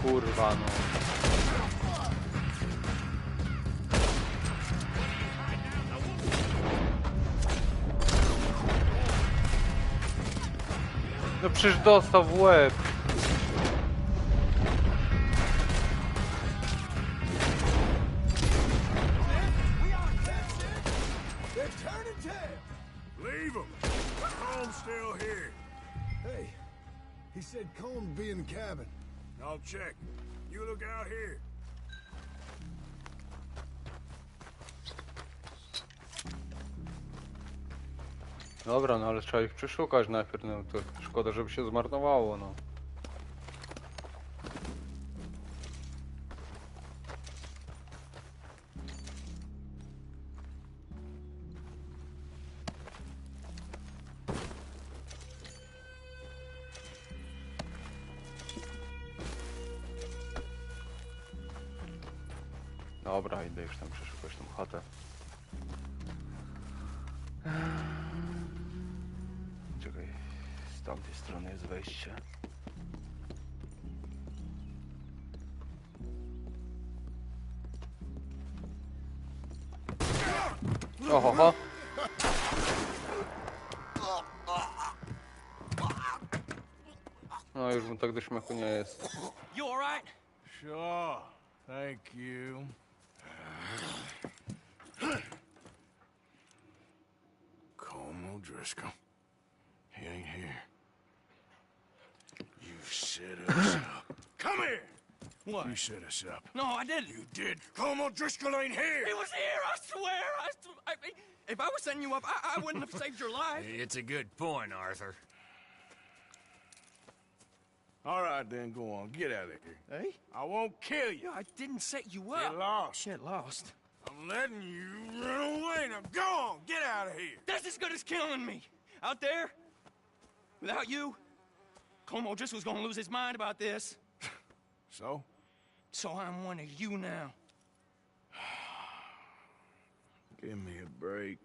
S6: Kurwa no. No przecież dostał w łeb.
S19: Leave him. Comb's still here.
S21: Hey, he said Colm would be in the cabin.
S19: I'll check. You look out here.
S6: Dobra, no ale trzeba ich przeszukać najpierw, no to szkoda, żeby się zmarnowało, no. Dobra, idę już tam przeszukać tą chatę. Czekaj, z tamtej strony jest wejście. Oho. No już mu tak do śmiechu nie jest.
S8: You all right?
S19: Sure. Thank you.
S20: Colm O'Driscoll. He ain't here. You set us up.
S19: Come here!
S8: What?
S19: You set us up.
S8: No, I didn't.
S19: You did. Colm O'Driscoll ain't here.
S8: He was here, I swear. If I was setting you up, I wouldn't have saved your life.
S2: It's a good point, Arthur.
S19: All right, then, go on. Get out of here.
S8: Hey?
S19: I won't kill you.
S8: I didn't set you up.
S19: Get lost.
S8: Get lost.
S19: I'm letting you run away. Now go on. Get out of here.
S8: That's as good as killing me. Out there, without you, Colm O'Driscoll's gonna lose his mind about this.
S19: So?
S8: So I'm one of you now.
S19: Give me a break.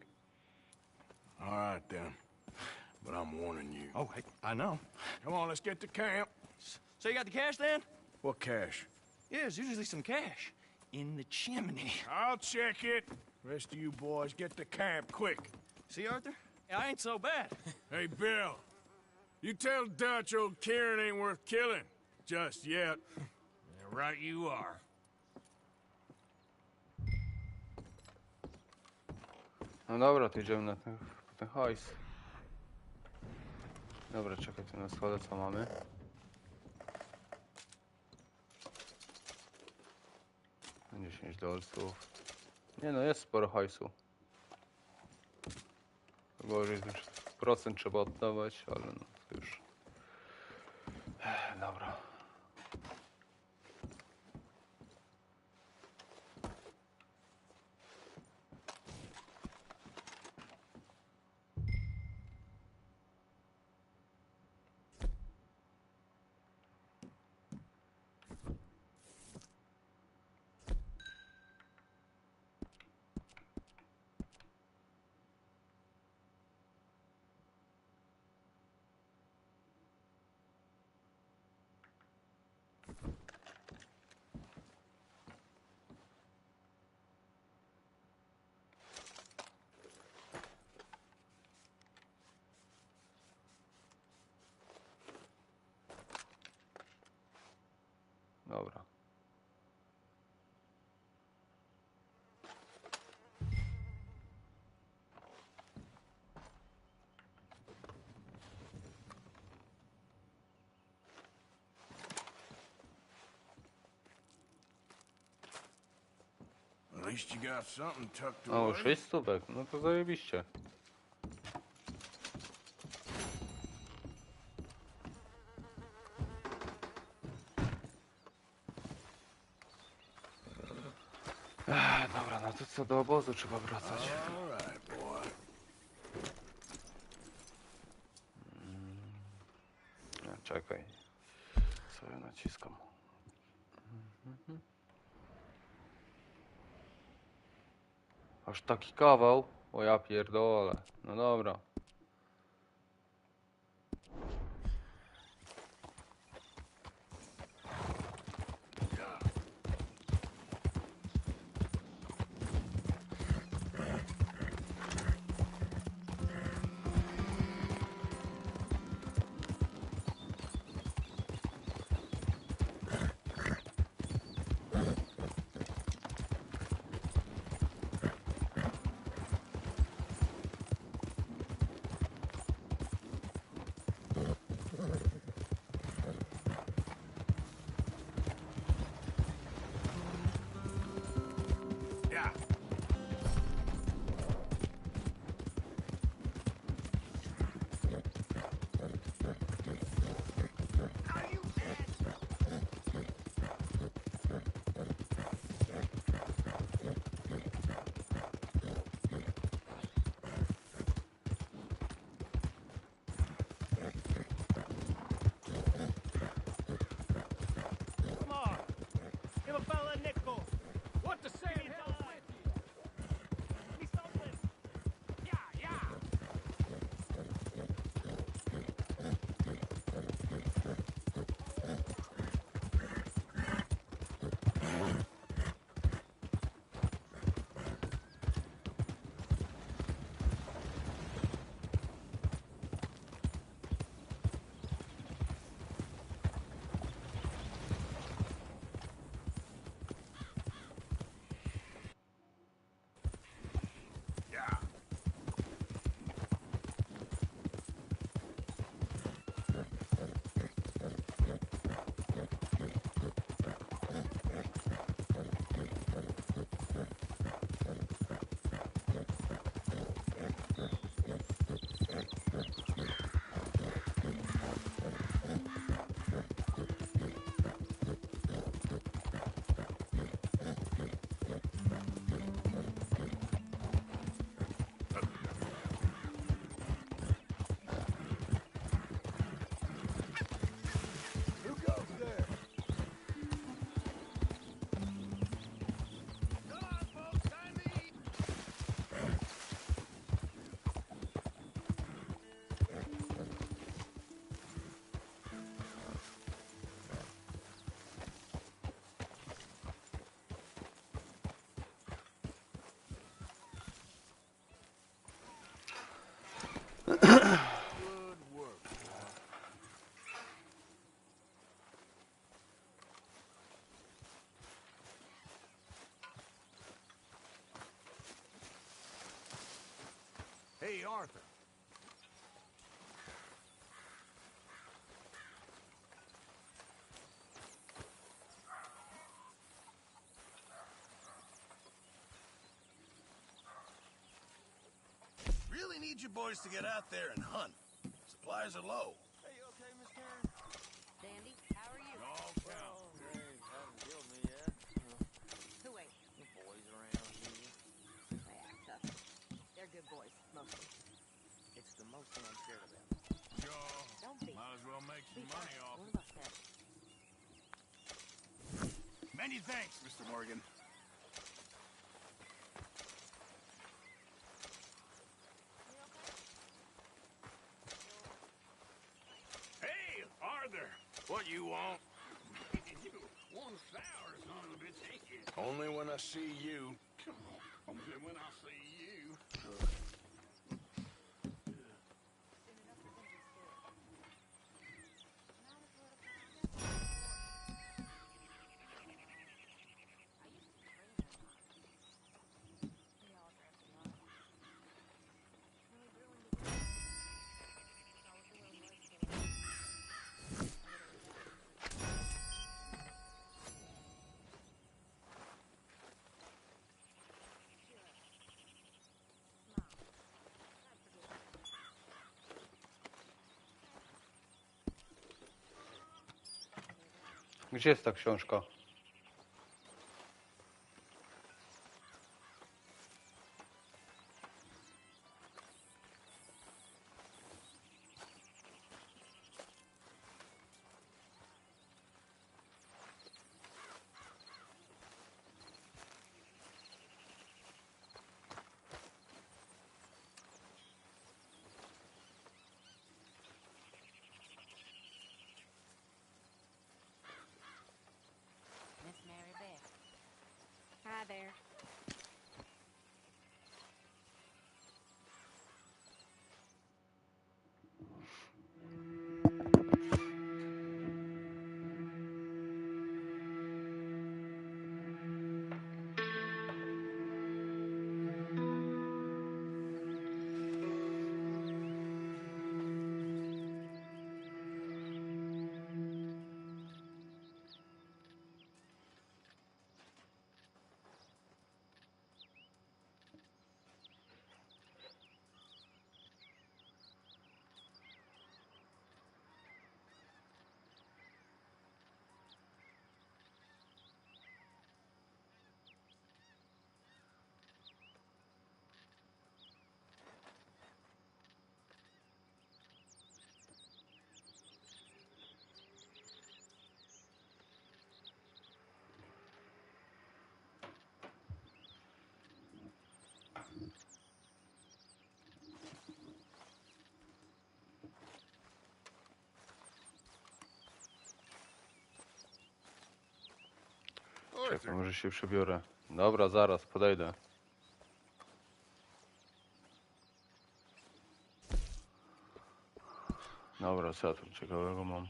S19: All right, then. But I'm warning you.
S8: Oh, I know.
S19: Come on, let's get to camp.
S8: So you got the cash, then?
S19: What cash?
S8: Yeah, there's usually some cash. In the chimney.
S19: I'll check it. Rest of you boys, get to camp, quick.
S8: See, Arthur? I ain't so bad.
S19: Hey, Bill. You tell Dutch old Kieran ain't worth killing. Just yet.
S2: Yeah, right you are.
S6: No dobra, to idziemy na ten hajs. Dobra, czekaj, tu na schodach co mamy? $10 Nie no, jest sporo hajsu. Gorzej, procent trzeba oddawać, ale no to już... Dobra. Dobra.
S19: At least you got something tucked
S6: O,
S19: away.
S6: 6 stówek, no to zajebiście. Dobra, no to co, do obozu trzeba wracać. Czekaj. Co ja naciskam? Aż taki kawał? O ja pierdolę. No dobra.
S19: Hey, Arthur.
S21: Really need you boys to get out there and hunt. Supplies are low.
S8: Hey, you okay, Miss Karen?
S11: Dandy, how are you?
S19: All count.
S8: Great. Haven't killed me yet.
S11: Who ain't?
S8: The boys around here.
S11: They act tough. They're good boys, mostly.
S8: It's the most thing I'm scared about.
S19: Sure.
S11: Don't be.
S19: Might as well make
S11: Be
S19: some money
S11: fine.
S19: off
S11: One
S19: it.
S11: of us has.
S21: Many thanks, Mr. Morgan.
S19: Hey, Arthur. What you want? One sour son of a bitch, ain't you? Only when I see you. Come on. Only when I see you.
S6: Gdzie jest ta książka?
S11: Miss Mary Beth.
S16: Hi there.
S6: Czekaj, może się przebiorę. Dobra, zaraz, podejdę. Dobra, co ja tu ciekawego mam?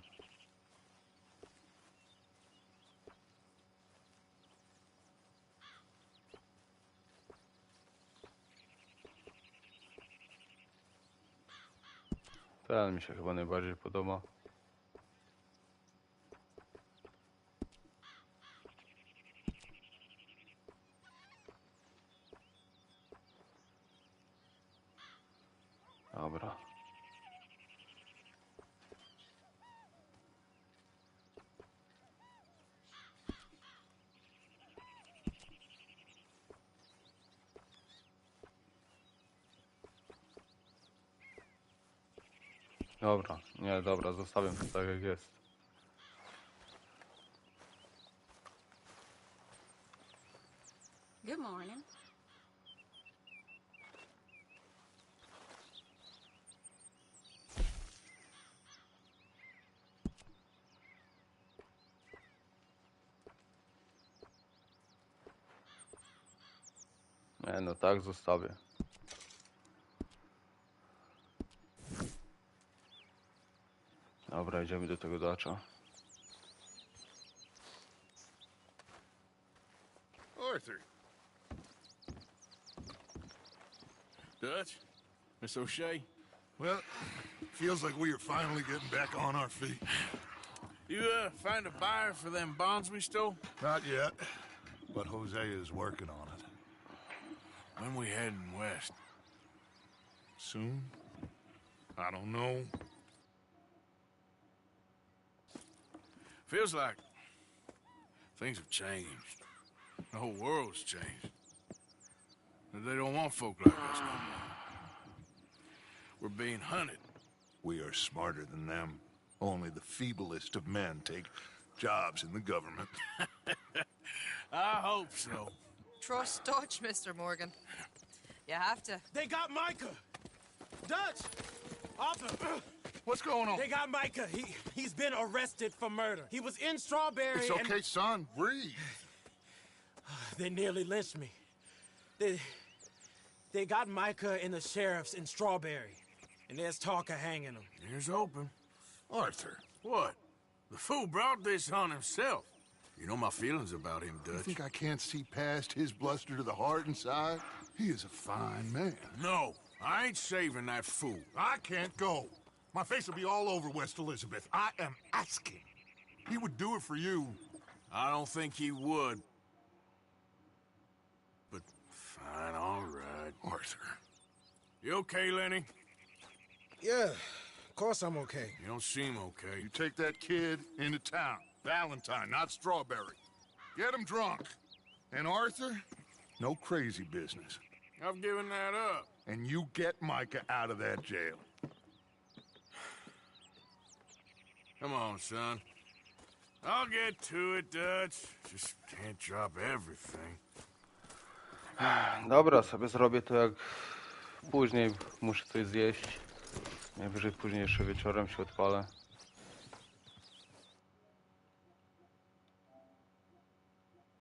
S6: Ten mi się chyba najbardziej podoba. Dobra. Dobra, nie, dobra, zostawiam to tak jak jest.
S12: Good morning.
S6: Nie, no tak zostawię. Dobra, idziemy do tego dacza.
S7: Arthur. Dutch,
S19: Miss O'Shea?
S7: Well, feels like we are finally getting back on our feet.
S19: You, find a buyer for them bonds we stole?
S7: Not yet, but Hosea is working on it.
S19: When we heading west?
S7: Soon? I don't know.
S19: Feels like things have changed. The whole world's changed. They don't want folk like us no more. We're being hunted.
S7: We are smarter than them. Only the feeblest of men take jobs in the government.
S19: I hope so.
S15: Trust Dutch, Mr. Morgan. You have to.
S22: They got Micah! Dutch! Arthur!
S7: What's going on?
S22: They got Micah. He's been arrested for murder. He was in Strawberry.
S7: It's okay, son. Breathe.
S22: They nearly lynched me. They got Micah and the sheriffs in Strawberry. And there's talk of hanging him.
S19: Here's hoping.
S7: Arthur.
S19: What? The fool brought this on himself. You know my feelings about him, Dutch.
S7: You think I can't see past his bluster to the heart inside? He is a fine man.
S19: No, I ain't saving that fool.
S7: I can't go. My face will be all over West Elizabeth. I am asking. He would do it for you.
S19: I don't think he would. But fine, all right.
S7: Arthur.
S19: You okay, Lenny?
S22: Yeah, of course I'm okay.
S19: You don't seem okay.
S7: You take that kid into town. Valentine, not Strawberry. Get him drunk. And Arthur, no crazy business.
S19: I've given that up.
S7: And you get Micah out of that jail.
S19: Come on, son. I'll get to it, Dutch. Just can't drop everything.
S6: Dobra, sobie zrobię to jak później muszę coś zjeść. Najwyżej później jeszcze wieczorem się odpalę.